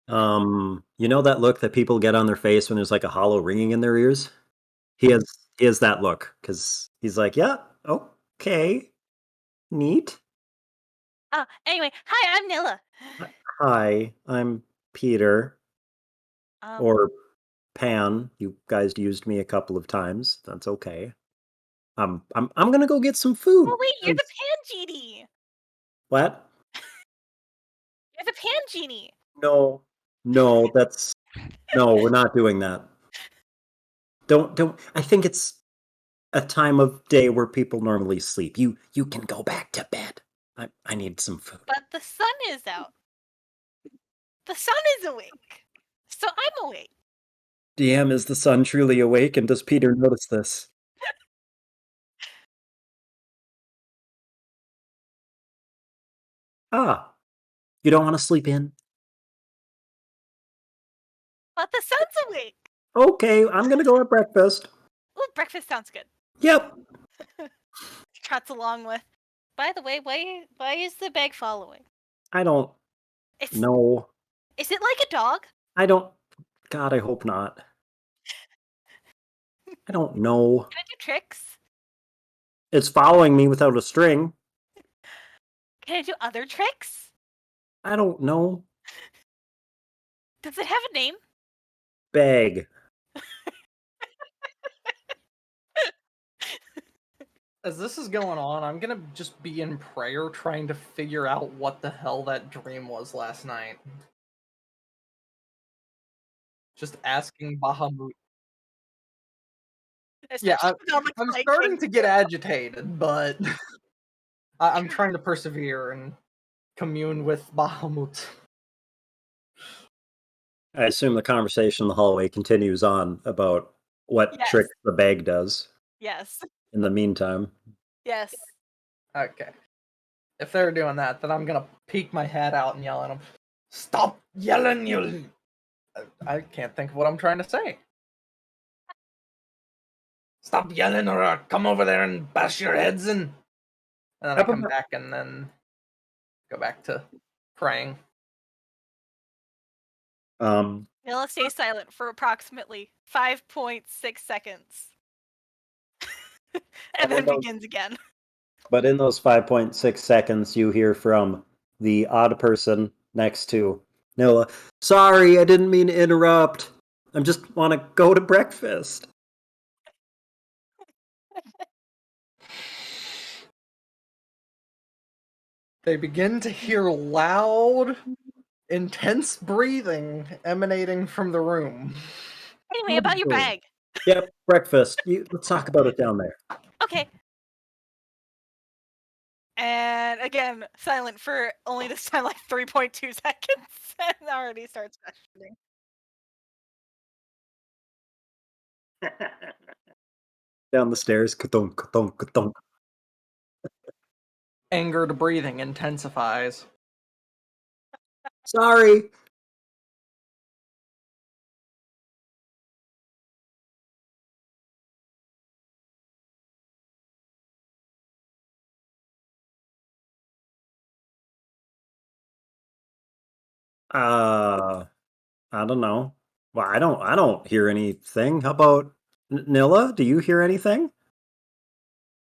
You know that look that people get on their face when there's like a hollow ringing in their ears? He has that look because he's like, yeah, okay, neat. Anyway, hi, I'm Nilla. Hi, I'm Peter or Pan. You guys used me a couple of times. That's okay. I'm gonna go get some food. Oh wait, you're the Pan Genie. What? You're the Pan Genie. No, no, we're not doing that. Don't. I think it's a time of day where people normally sleep. You can go back to bed. I need some food. But the sun is out. The sun is awake. So I'm awake. DM, is the sun truly awake, and does Peter notice this? You don't want to sleep in? But the sun's awake. Okay, I'm gonna go at breakfast. Ooh, breakfast sounds good. Yep. Trots along with. By the way, why is the bag following? I don't know. Is it like a dog? I don't. God, I hope not. I don't know. Can it do tricks? It's following me without a string. Can it do other tricks? I don't know. Does it have a name? Bag. As this is going on, I'm gonna just be in prayer trying to figure out what the hell that dream was last night. Just asking Bahamut. Yeah, I'm starting to get agitated, but I'm trying to persevere and commune with Bahamut. I assume the conversation in the hallway continues on about what trick the bag does. Yes. In the meantime. Yes. Okay. If they're doing that, then I'm gonna peek my head out and yell at them. Stop yelling, you... I can't think of what I'm trying to say. Stop yelling or I'll come over there and bash your heads in. And then I come back and then go back to praying. Nilla stays silent for approximately 5.6 seconds. and then begins again. But in those 5.6 seconds, you hear from the odd person next to Nilla. Sorry, I didn't mean to interrupt. I just want to go to breakfast. They begin to hear loud, intense breathing emanating from the room. Anyway, about your bag. Yep, breakfast. Let's talk about it down there. Okay. And again, silent for only this time like 3.2 seconds, and already starts questioning. Down the stairs, ka-thunk, ka-thunk, ka-thunk. Angered breathing intensifies. Sorry. I don't know. Well, I don't hear anything. How about Nilla? Do you hear anything?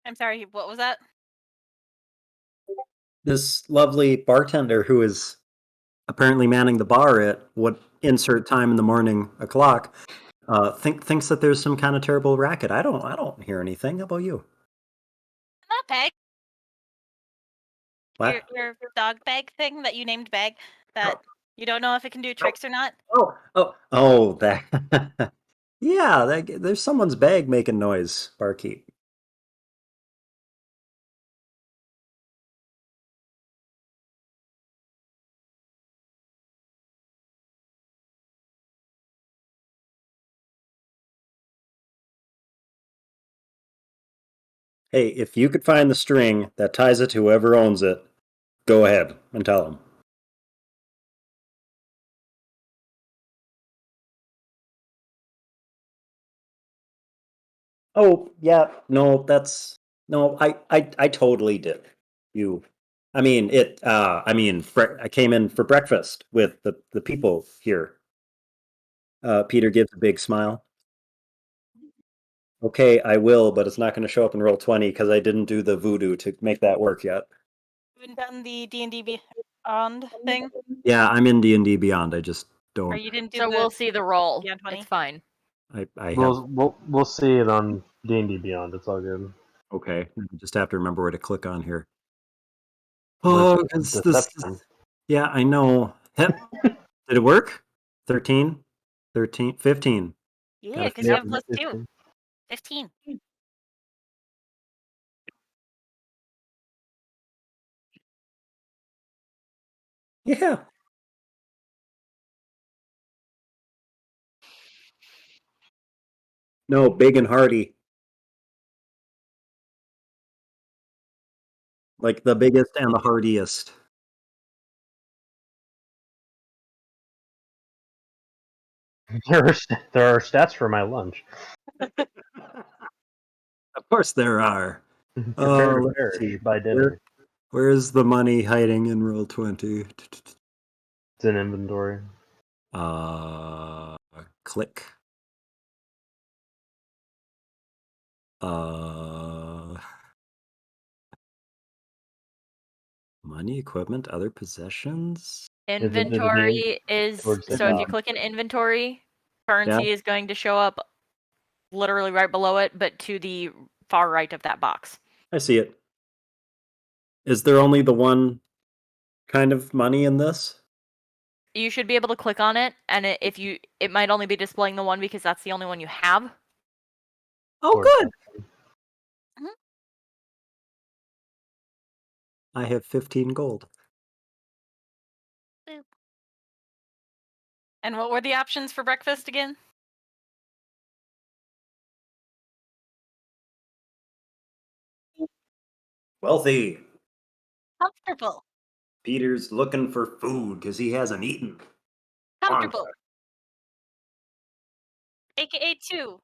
I'm sorry, what was that? This lovely bartender who is apparently manning the bar at what insert time in the morning o'clock thinks that there's some kind of terrible racket. I don't hear anything. How about you? That bag. What? Your dog bag thing that you named bag that you don't know if it can do tricks or not. Oh, that. Yeah, there's someone's bag making noise, barkeep. Hey, if you could find the string that ties it to whoever owns it, go ahead and tell them. Oh, yeah, no, no, I totally did. You, I mean, I came in for breakfast with the people here. Peter gives a big smile. Okay, I will, but it's not going to show up in roll 20 because I didn't do the voodoo to make that work yet. Haven't done the D&D Beyond thing? Yeah, I'm in D&D Beyond. I just Or don't. you didn't do So we'll see the roll. Beyond 20? It's fine. I have. We'll see it on D&D Beyond. It's all good. Okay, I just have to remember where to click on here. Where's Oh, because Deception? yeah, I know. Did it work? 13? 13? 15. Yeah, Got a because you Yep, have plus 2. 15. 15. Yeah. No, big and hearty. Like the biggest and the hardiest. There are stats for my lunch. Of course there are. Prepare to Let's perish see. by dinner. Where's the money hiding in roll 20? It's in inventory. Click. Money, equipment, other possessions. Inventory is towards the so if you top. click in inventory, currency is going to show up literally right below it, but to the far right of that box. I see it. Is there only the one kind of money in this? You should be able to click on it, and it might only be displaying the one because that's the only one you have. Oh, Towards good. Mhm. I have 15 gold. And what were the options for breakfast again? Wealthy. Comfortable. Peter's looking for food because he hasn't eaten. Comfortable. AKA 2.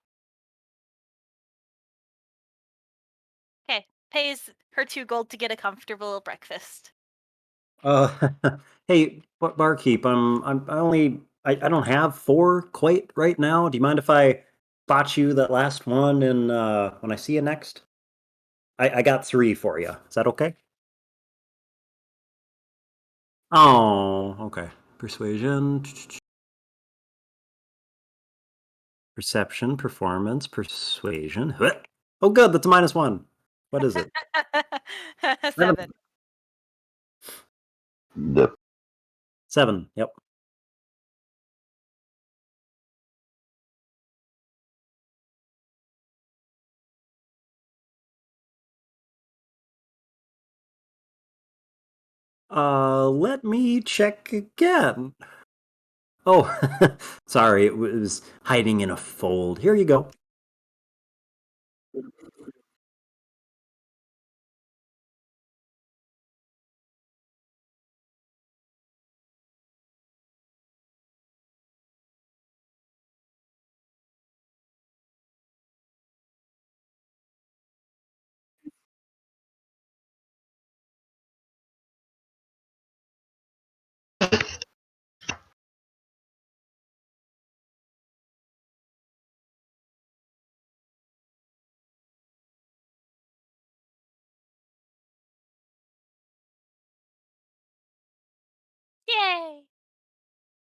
Okay. Pays her 2 gold to get a comfortable breakfast. Hey, barkeep, I don't have 4 quite right now. Do you mind if I botch you that last one and when I see you next? I got 3 for you. Is that okay? Oh, okay. Persuasion. Perception, performance, persuasion. Oh, good. That's a -1. What is it? 7. 7. Yep. Let me check again. Oh, sorry. It was hiding in a fold. Here you go. Yay!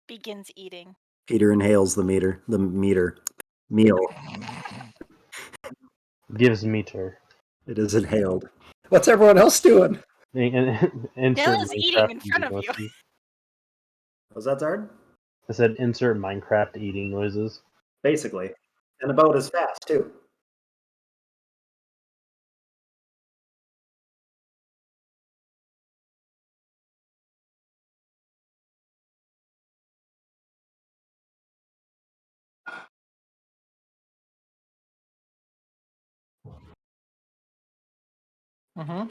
Begins eating. Peter inhales the meal. Gives meter. It is inhaled. What's everyone else doing? Insert Dylan's eating in Minecraft front eating of you. noises. Was that Zard? I said insert Minecraft eating noises. Basically. And about as fast, too. Mm-hmm.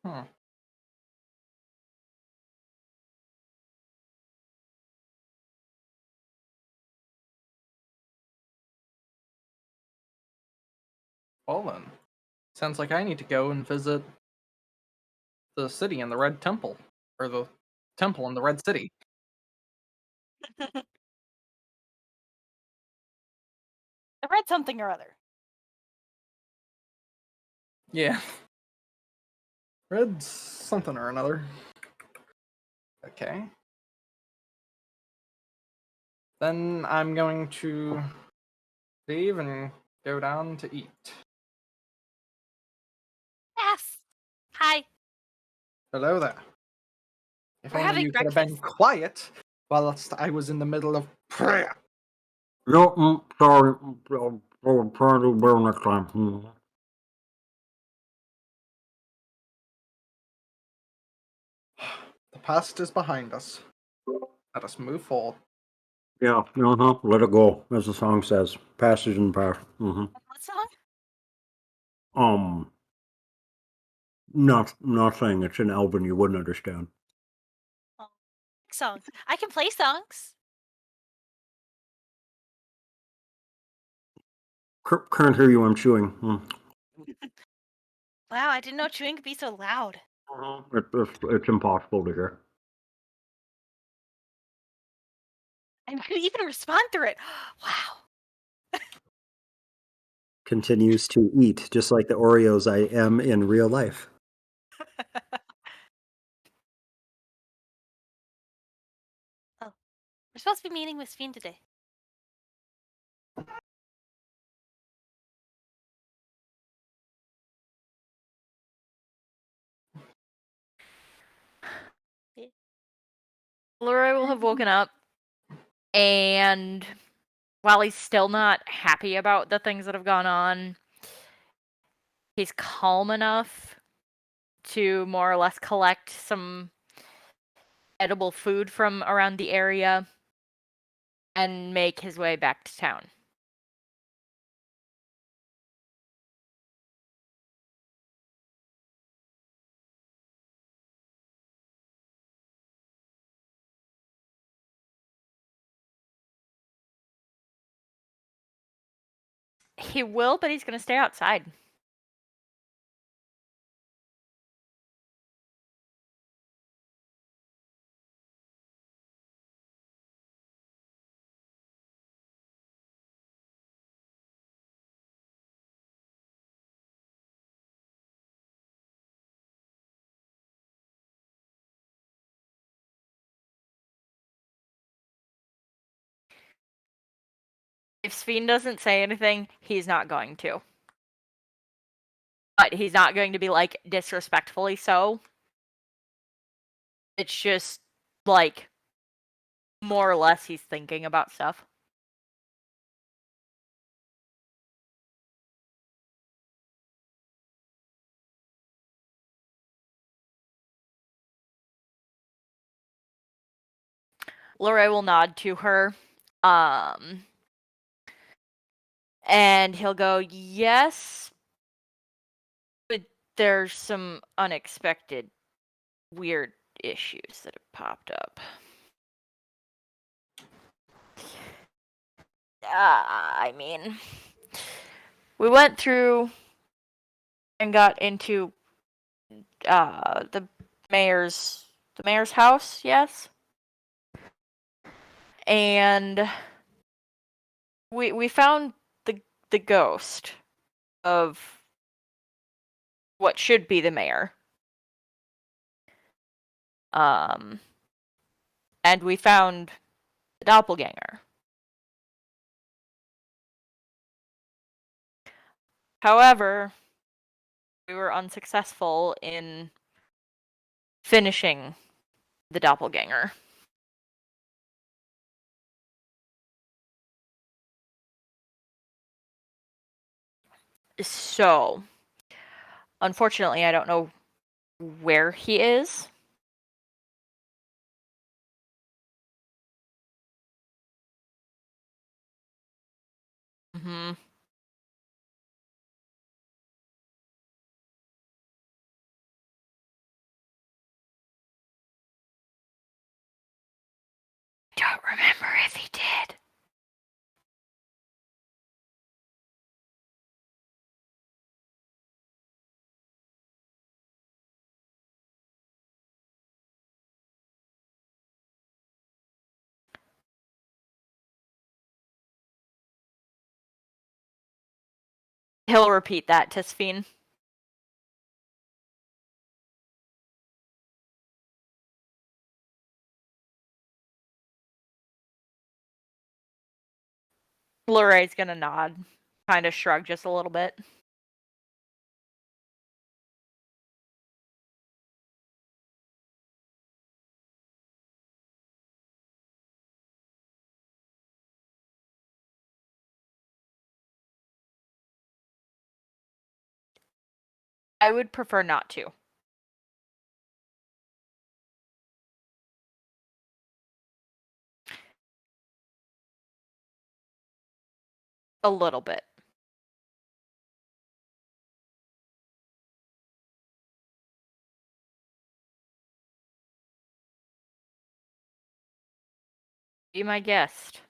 Hmm. Well then, sounds like I need to go and visit the city in the Red Temple, or the temple in the Red City. I read something or other. Yeah. Red something or another. Okay. Then I'm going to leave and go down to eat. Yes. Hi. Hello there. If We're only having you could have been breakfast. quiet whilst I was in the middle of prayer. No, sorry. I'll try to do better next time. The past is behind us. Let us move forward. Yeah, let it go, as the song says. Passage in the past. What song? Nothing. It's in Elven, you wouldn't understand. Oh, songs. I can play songs. Can't hear you, I'm chewing. Wow, I didn't know chewing could be so loud. It's impossible to hear. And could even respond through it. Wow. Continues to eat, just like the Oreos I am in real life. Oh, we're supposed to be meeting with Sven today. Leroy will have woken up, and while he's still not happy about the things that have gone on, he's calm enough to more or less collect some edible food from around the area and make his way back to town. He will, but he's going to stay outside. If Sven doesn't say anything, he's not going to. But he's not going to be, like, disrespectfully so. It's just, like, more or less he's thinking about stuff. Lorray will nod to her. And he'll go, yes, but there's some unexpected weird issues that have popped up. I mean, we went through and got into the mayor's house, yes, and we found the ghost of what should be the mayor. And we found the doppelganger. However, we were unsuccessful in finishing the doppelganger. So, unfortunately, I don't know where he is. Hmm. Don't remember if he did. He'll repeat that to Sphene. Lorraine's gonna nod, kind of shrug just a little bit. I would prefer not to. A little bit. Be my guest.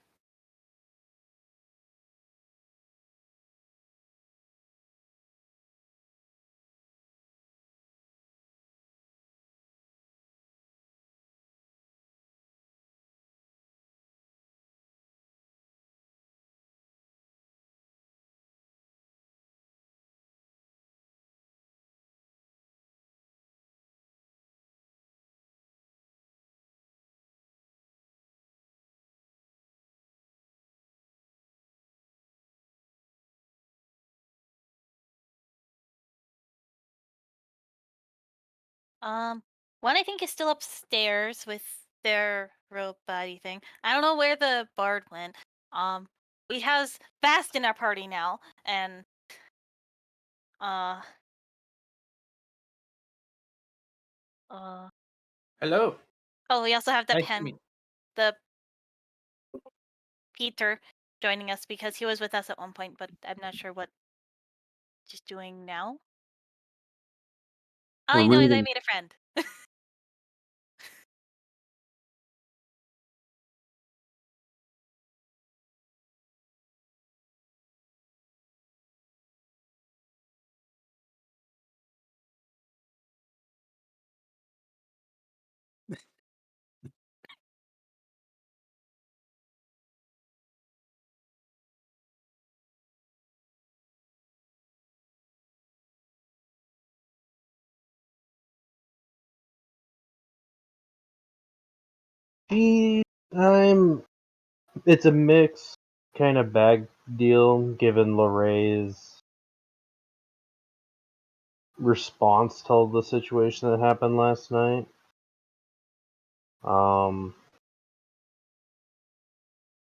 One I think is still upstairs with their rope body thing. I don't know where the bard went. We have Fast in our party now, and uh, uh. Hello. Oh, we also have the Nice to meet. the Peter joining us because he was with us at one point, but I'm not sure what he's doing now. All I know is I made a friend. It's a mix kind of bag deal given Lorraine's response to the situation that happened last night.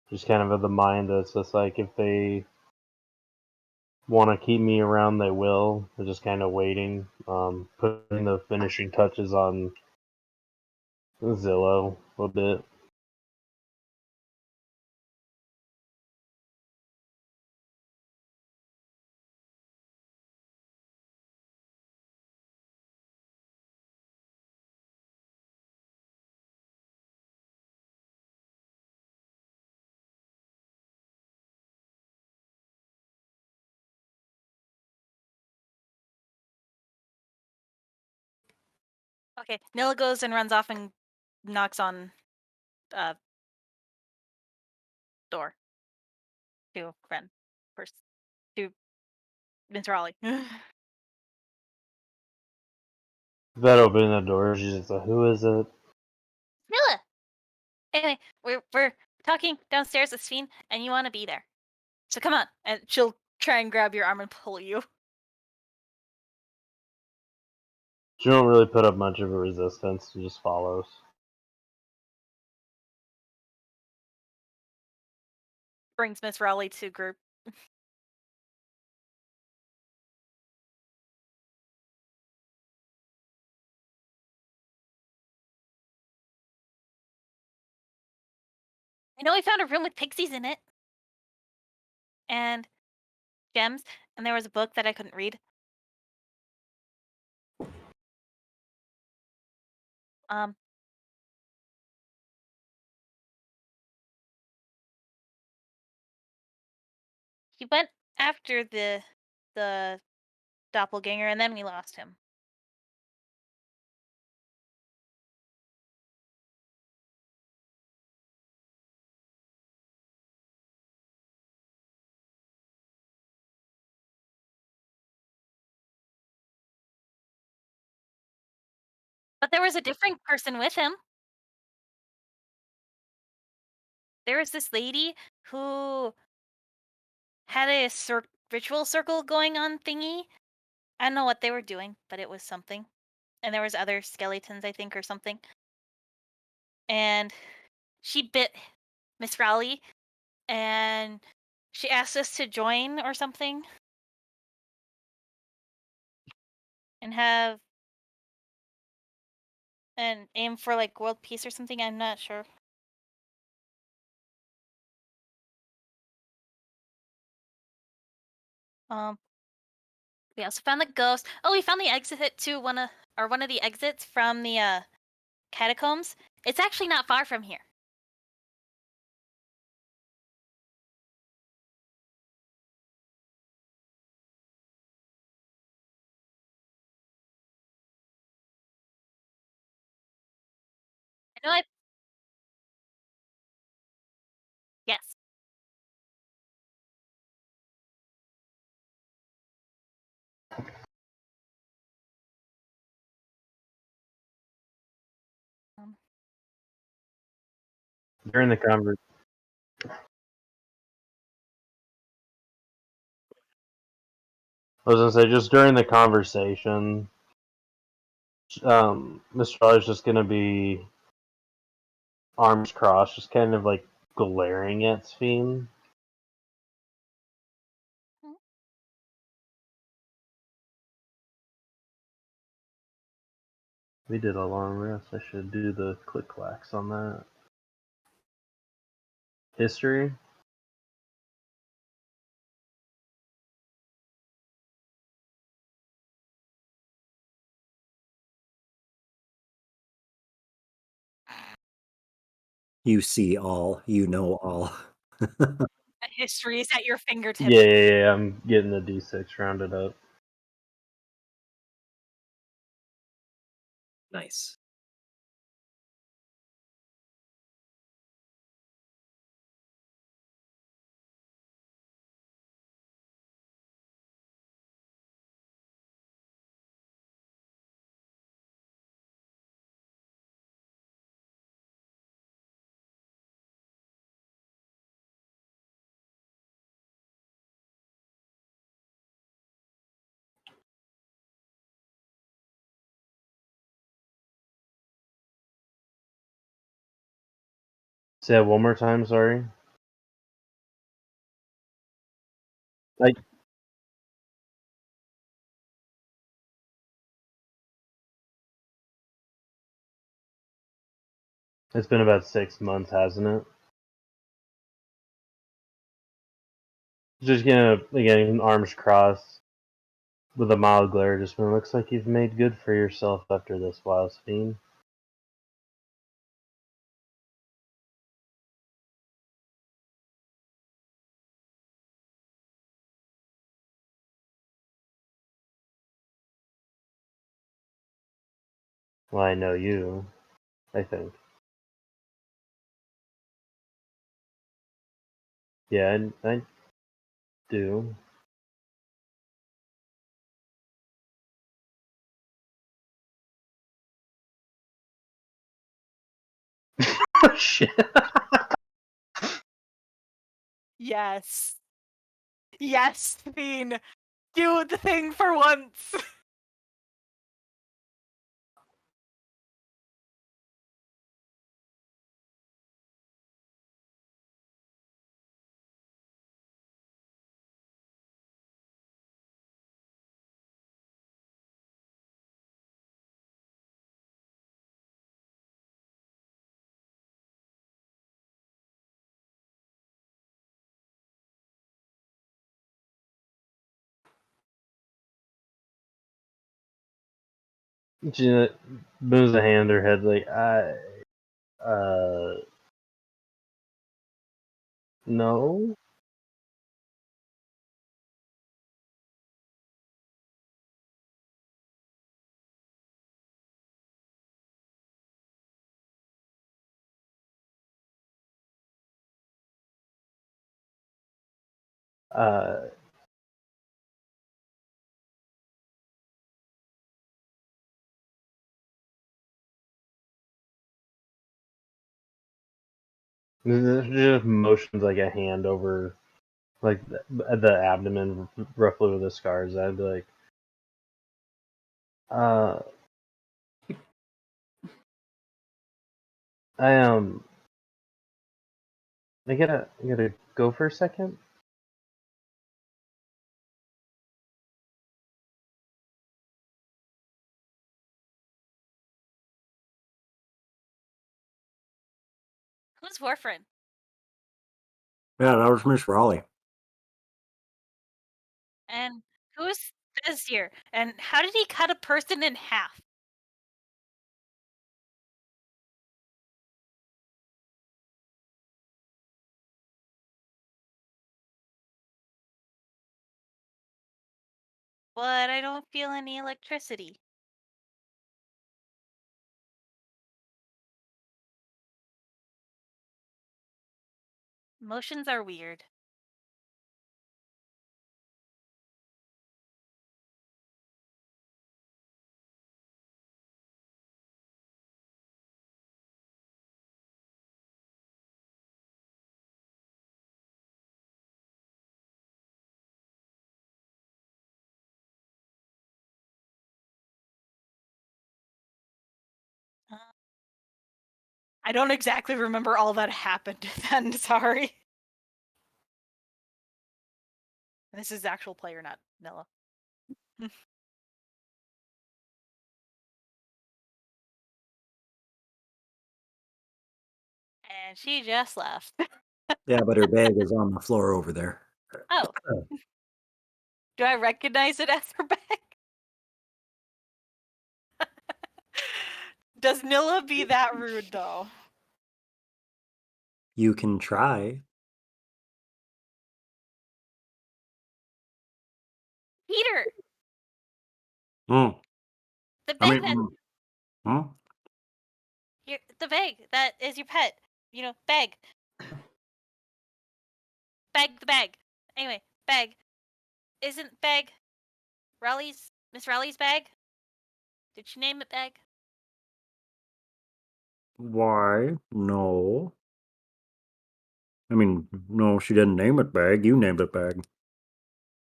Just kind of of the mind that it's just like if they want to keep me around, they will. They're just kind of waiting, putting the finishing touches on Zillow a little bit. Okay, Nilla goes and runs off and knocks on door to a friend first to Miss Raleigh. That opening the door, she's just like, "Who is it?" Nilla. Anyway, we're talking downstairs with Sphene, and you want to be there. So come on, and she'll try and grab your arm and pull you. She don't really put up much of a resistance. She just follows. Brings Miss Raleigh to group. I know we found a room with pixies in it. And gems. And there was a book that I couldn't read. He went after the doppelganger, and then we lost him. But there was a different person with him. There was this lady who had a ritual circle going on thingy. I don't know what they were doing, but it was something. And there was other skeletons, I think, or something. And she bit Miss Rowley, and she asked us to join or something. And have and aim for like world peace or something. I'm not sure. We also found the ghost. Oh, we found the exit to one of the exits from the catacombs. It's actually not far from here. I know. Yes. During the conversation, I was gonna say, just during the conversation, Mr. Charlie's just gonna be arms crossed, just kind of like glaring at Sphene. We did a long rest. I should do the click clacks on that. History. You see all, you know all. History is at your fingertips. Yeah, I'm getting the D6 rounded up. Nice. Say that one more time, sorry. Like, it's been about 6 months, hasn't it? Just gonna, again, arms crossed with a mild glare, just when it looks like you've made good for yourself after this while, Sphene. Well, I know you, I think. Yeah, I do. Oh, shit. Yes. Yes, Fiend. Do the thing for once. She moves a hand to her head like, no. Just motions like a hand over, like the abdomen, roughly where the scars. I'd be like, I I gotta go for a second. Who's Warfrin? Yeah, that was Miss Raleigh. And who's this here? And how did he cut a person in half? But I don't feel any electricity. Motions are weird. I don't exactly remember all that happened then, sorry. This is actual player, not Nilla. And she just left. Yeah, but her bag is on the floor over there. Oh. Do I recognize it as her bag? Does Nilla be that rude, though? You can try. Peter! Hmm. The I bag mean, that the bag that is your pet. You know, bag. Bag the bag. Anyway, bag. Isn't bag Miss Raleigh's bag? Did she name it bag? why? No. I mean, no, she didn't name it bag. You named it bag.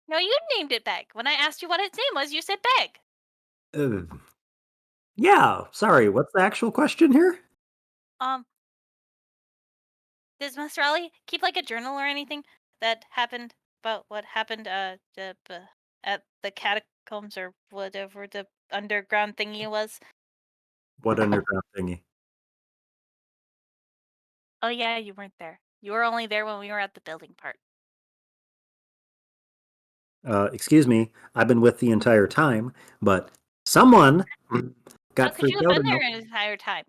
No, you named it bag. When I asked you what its name was, you said bag. Yeah, sorry. What's the actual question here? Does Miss Raleigh keep like a journal or anything that happened about what happened at the catacombs or whatever the underground thingy was? What underground thingy? Oh yeah, you weren't there. You were only there when we were at the building part. Excuse me. I've been with the entire time, but someone How got could you freaked have out been there enough. an entire time?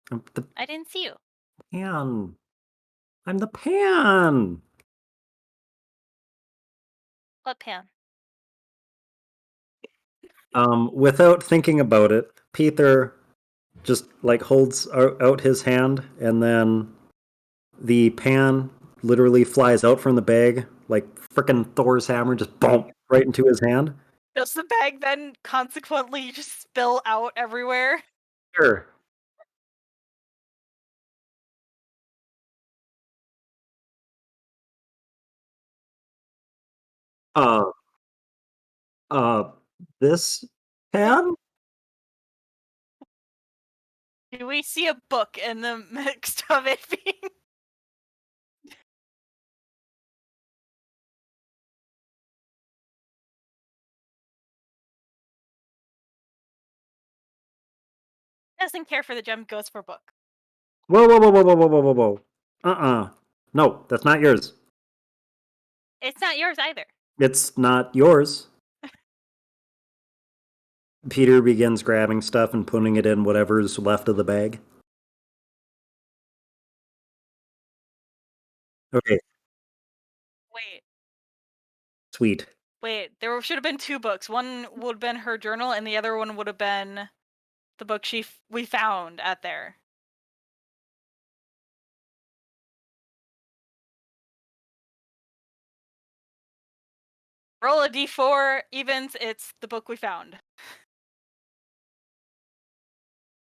The I didn't see you. pan. I'm the pan. What pan? Without thinking about it, Peter just like holds out his hand, and then the pan literally flies out from the bag like frickin' Thor's hammer, just boom right into his hand. Does the bag then consequently just spill out everywhere? Sure. Uh, uh, this pan? Do we see a book in the midst of it being? Doesn't care for the gem, goes for book. Whoa, whoa, whoa, whoa, whoa, whoa, whoa, whoa, whoa. No, that's not yours. It's not yours either. It's not yours. Peter begins grabbing stuff and putting it in whatever's left of the bag. Okay, Wait, sweet. there should have been 2 books. One would have been her journal, and the other one would have been the book we found at there. Roll a d4, evens, it's the book we found.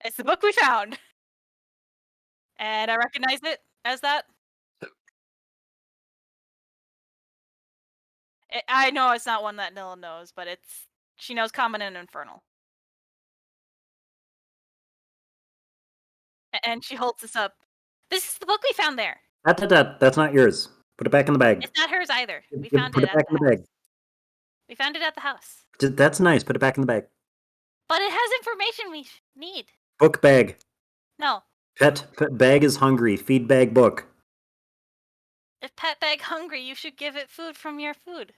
It's the book we found. And I recognize it as that. I know it's not one that Nilla knows, but she knows Common and Infernal. And she holds this up. This is the book we found there. That's not yours. Put it back in the bag. It's not hers either. We Put found it it at back the in the bag. house. We found it at the house. That's nice. Put it back in the bag. But it has information we need. Book bag. No. Pet bag is hungry. Feed bag book. If pet bag hungry, you should give it food from your food.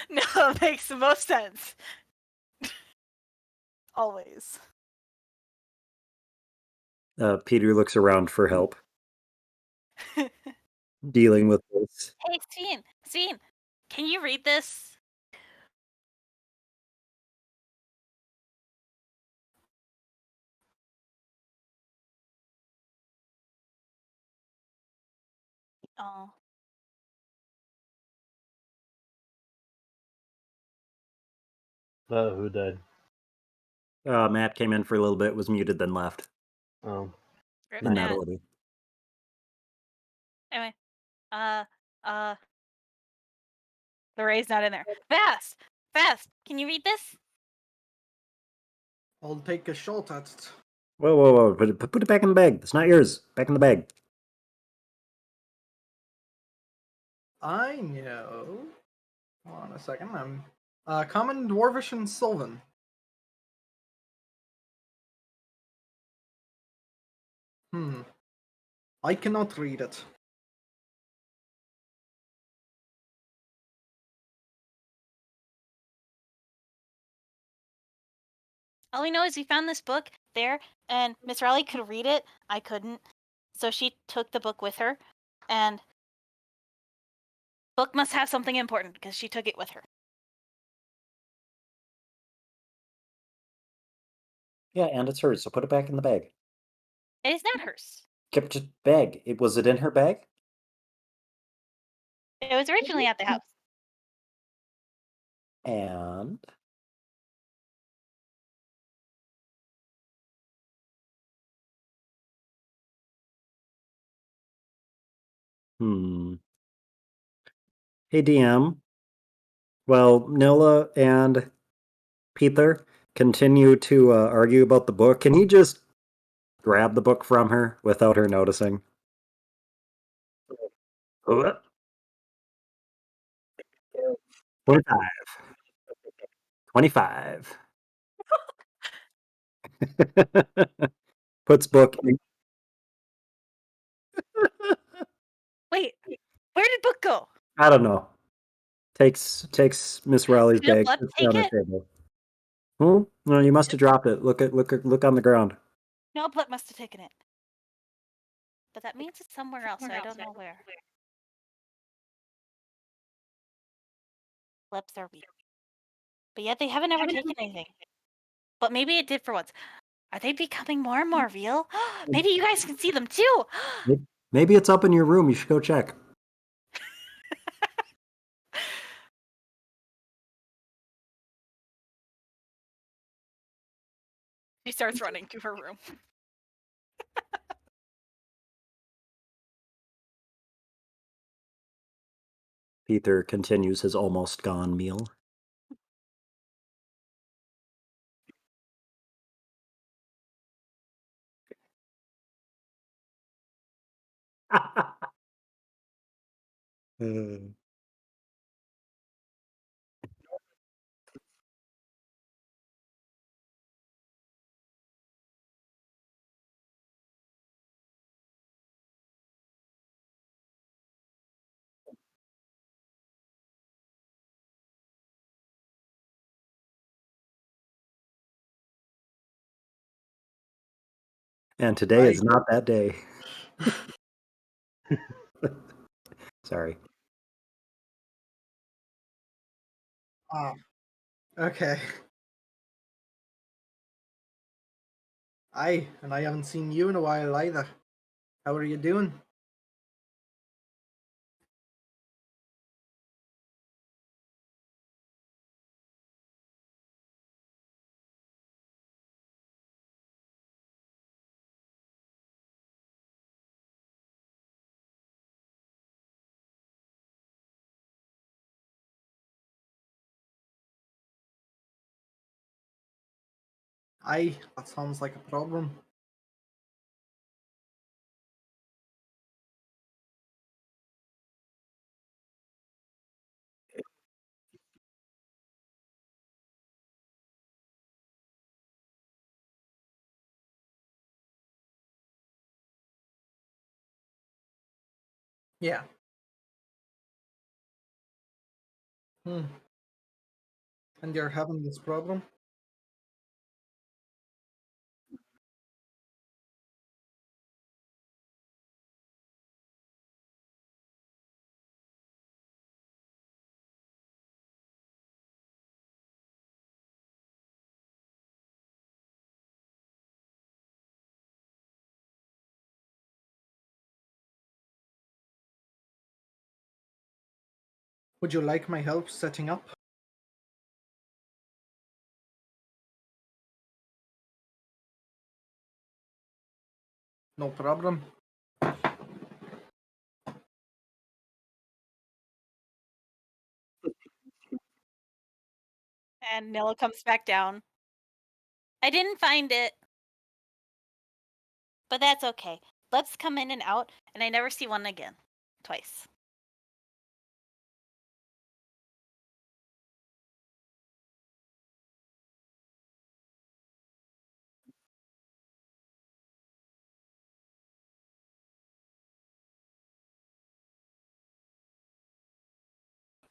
No, it makes the most sense. Always. Peter looks around for help dealing with this. Hey, Sveen, can you read this? Oh. Who died? Matt came in for a little bit, was muted, then left. Oh. Rip In that Nat. order. Anyway, the Ray's not in there. Fast! Can you read this? I'll take a shot at it. Whoa. Put it back in the bag. It's not yours. Back in the bag. I know. Hold on a second. I'm Common, Dwarvish, and Sylvan. I cannot read it. All we know is we found this book there, and Miss Riley could read it. I couldn't. So she took the book with her, and book must have something important because she took it with her. Yeah, and it's hers, so put it back in the bag. It is not hers. Just bag. Was it in her bag? It was originally at the house. And Hey DM. Well, Nilla and Peter continue to argue about the book. Can he just grab the book from her without her noticing? 25. 25. Puts book in. Wait, where did book go? I don't know. Takes Miss Riley's Did a bag. blood Puts take down the it? table. No, you must have dropped it. Look on the ground. No, Blood must have taken it. But that means it's somewhere else, so I don't know where. Plebs are weak. But yet they haven't ever taken anything. But maybe it did for once. Are they becoming more and more real? Maybe you guys can see them too! Maybe it's up in your room. You should go check. She starts running to her room. Peter continues his almost gone meal. And today is not that day. Sorry. Okay. Aye, and I haven't seen you in a while either. How are you doing? Aye, that sounds like a problem. Yeah. Hmm. And you're having this problem? Would you like my help setting up? No problem. And Nilla comes back down. I didn't find it, but that's okay. Let's come in and out, and I never see one again. Twice.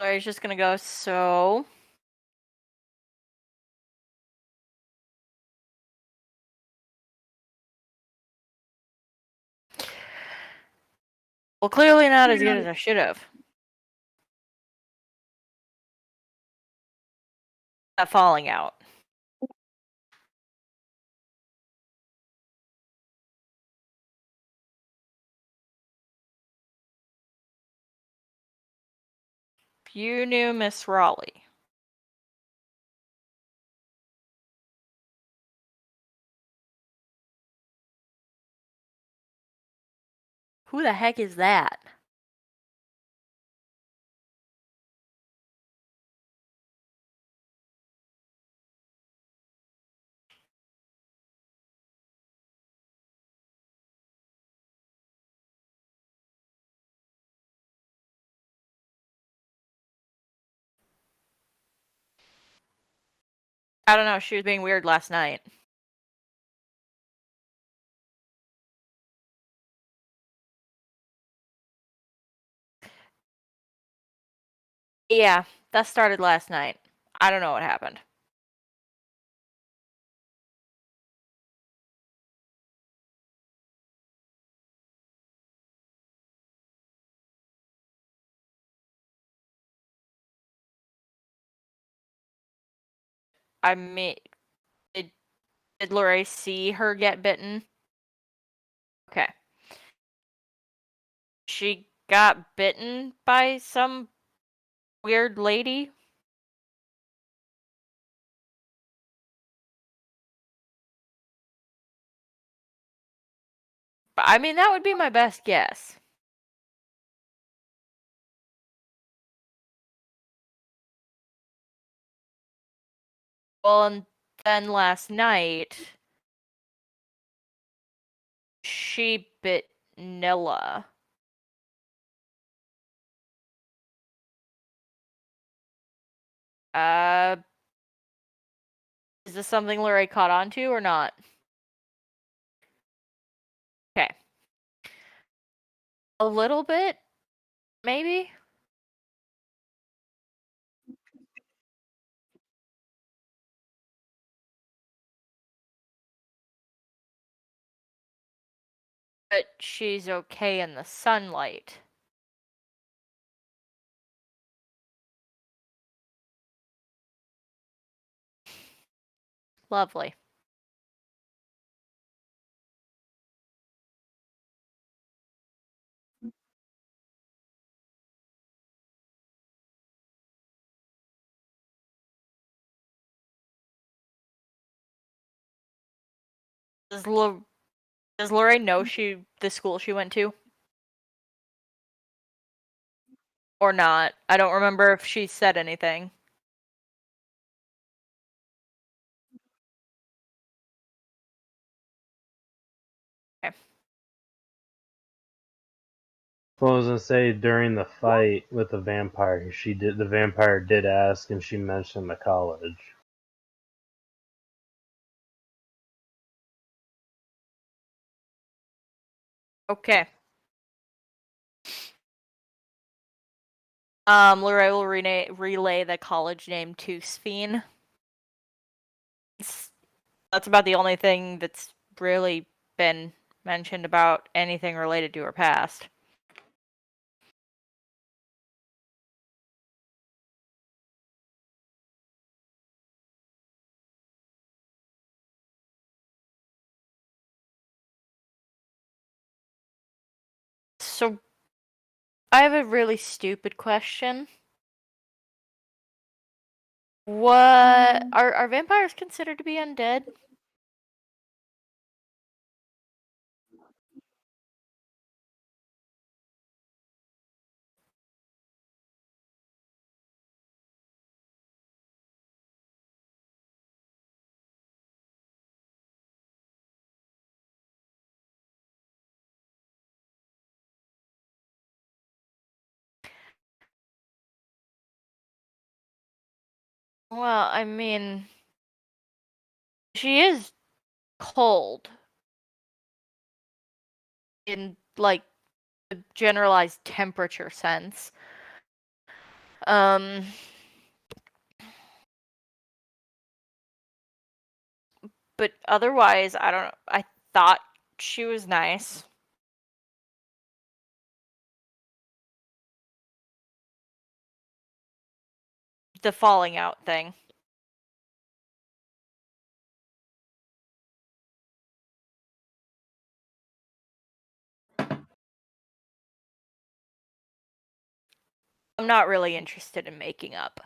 I was just gonna go, so well, clearly not as good as I should have. That falling out. If you knew Miss Raleigh. Who the heck is that? I don't know, she was being weird last night. Yeah, that started last night. I don't know what happened. I mean, did Lorraine see her get bitten? Okay. She got bitten by some weird lady? I mean, that would be my best guess. Well, and then last night, she bit Nilla. Uh, is this something Larry caught on to or not? Okay. A little bit, maybe? But she's okay in the sunlight. Lovely. Does Lorraine know the school she went to? Or not? I don't remember if she said anything. Okay. Well, I was gonna say during the fight with the vampire, the vampire did ask, and she mentioned the college. Okay. Lorraine will relay the college name to Sphene. That's about the only thing that's really been mentioned about anything related to her past. So, I have a really stupid question. What are vampires considered to be undead? Well, I mean, she is cold in like the generalized temperature sense. Um, but otherwise, I don't know. I thought she was nice. The falling out thing. I'm not really interested in making up.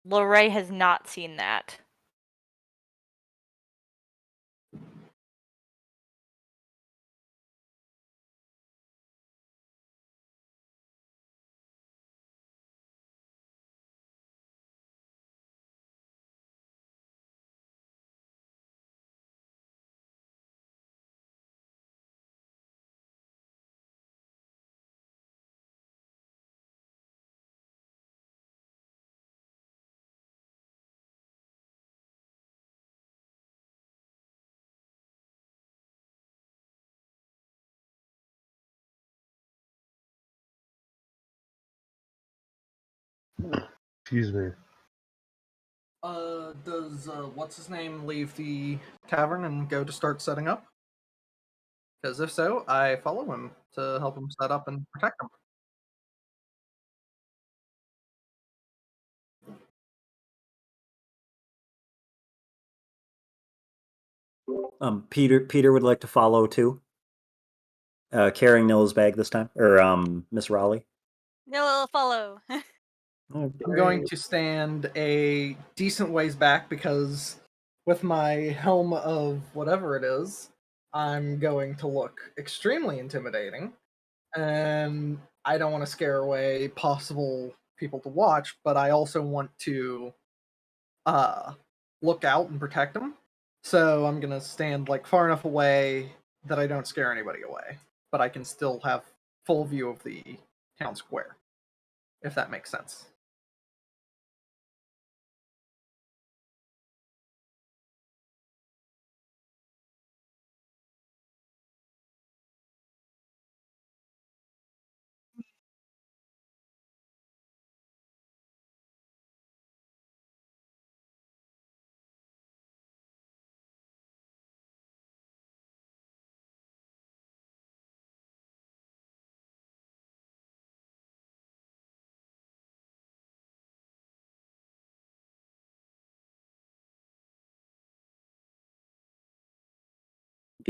Lorraine has not seen that. Excuse me. Does what's his name leave the tavern and go to start setting up? Because if so, I follow him to help him set up and protect him. Peter would like to follow too. Carrying Noah's bag this time, or Miss Raleigh. No, follow. I'm going to stand a decent ways back because with my helm of whatever it is, I'm going to look extremely intimidating. And I don't want to scare away possible people to watch, but I also want to uh look out and protect them. So I'm gonna stand like far enough away that I don't scare anybody away, but I can still have full view of the town square, if that makes sense.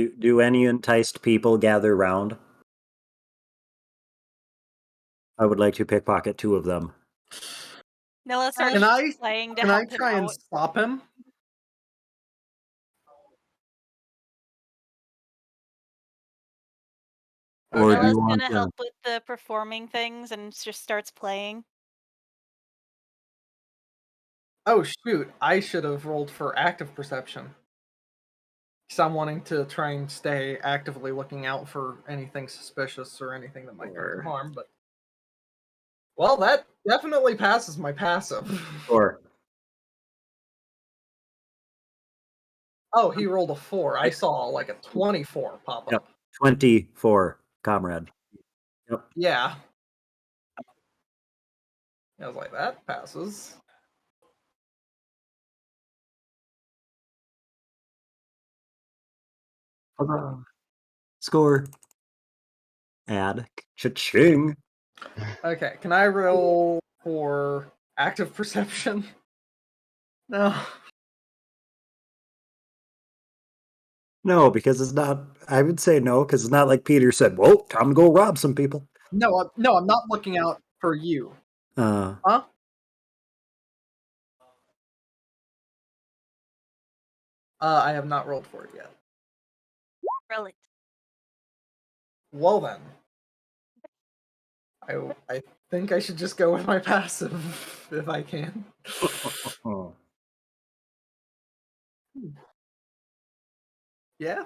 Do any enticed people gather round? I would like to pickpocket 2 of them. Nilla starts Can I playing to can I help him try and out. stop him? Or do Okay. Nilla's you want gonna to? help with the performing things and just starts playing. Oh shoot! I should have rolled for active perception. Because I'm wanting to try and stay actively looking out for anything suspicious or anything that might cause him harm. But well, that definitely passes my passive. Or Oh, he rolled a 4. I saw like a 24 pop up. Yep. 24, comrade. Yep. Yeah. I was like, that passes. Huzzah. Score. Add. Cha-ching. Okay, can I roll for active perception? No. No, because it's not. I would say no, because it's not like Peter said, "Well, time to go rob some people." No, I'm not looking out for you. Uh, Huh? I have not rolled for it yet. Brilliant. Well then. I think I should just go with my passive if I can. Yeah.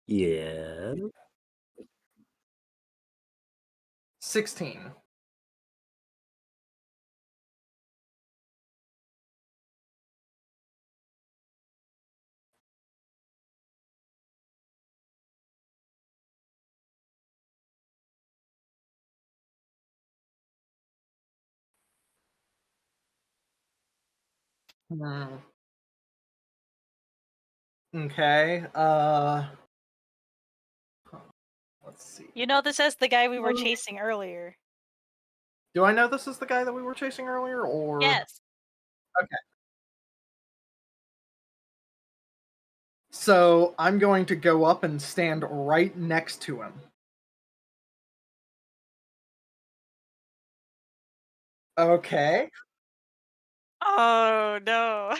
yeah. 16. Hmm. Okay. Let's see. You know this as the guy we were chasing earlier. Do I know this is the guy that we were chasing earlier, or Yes. Okay. So I'm going to go up and stand right next to him. Okay. Oh no.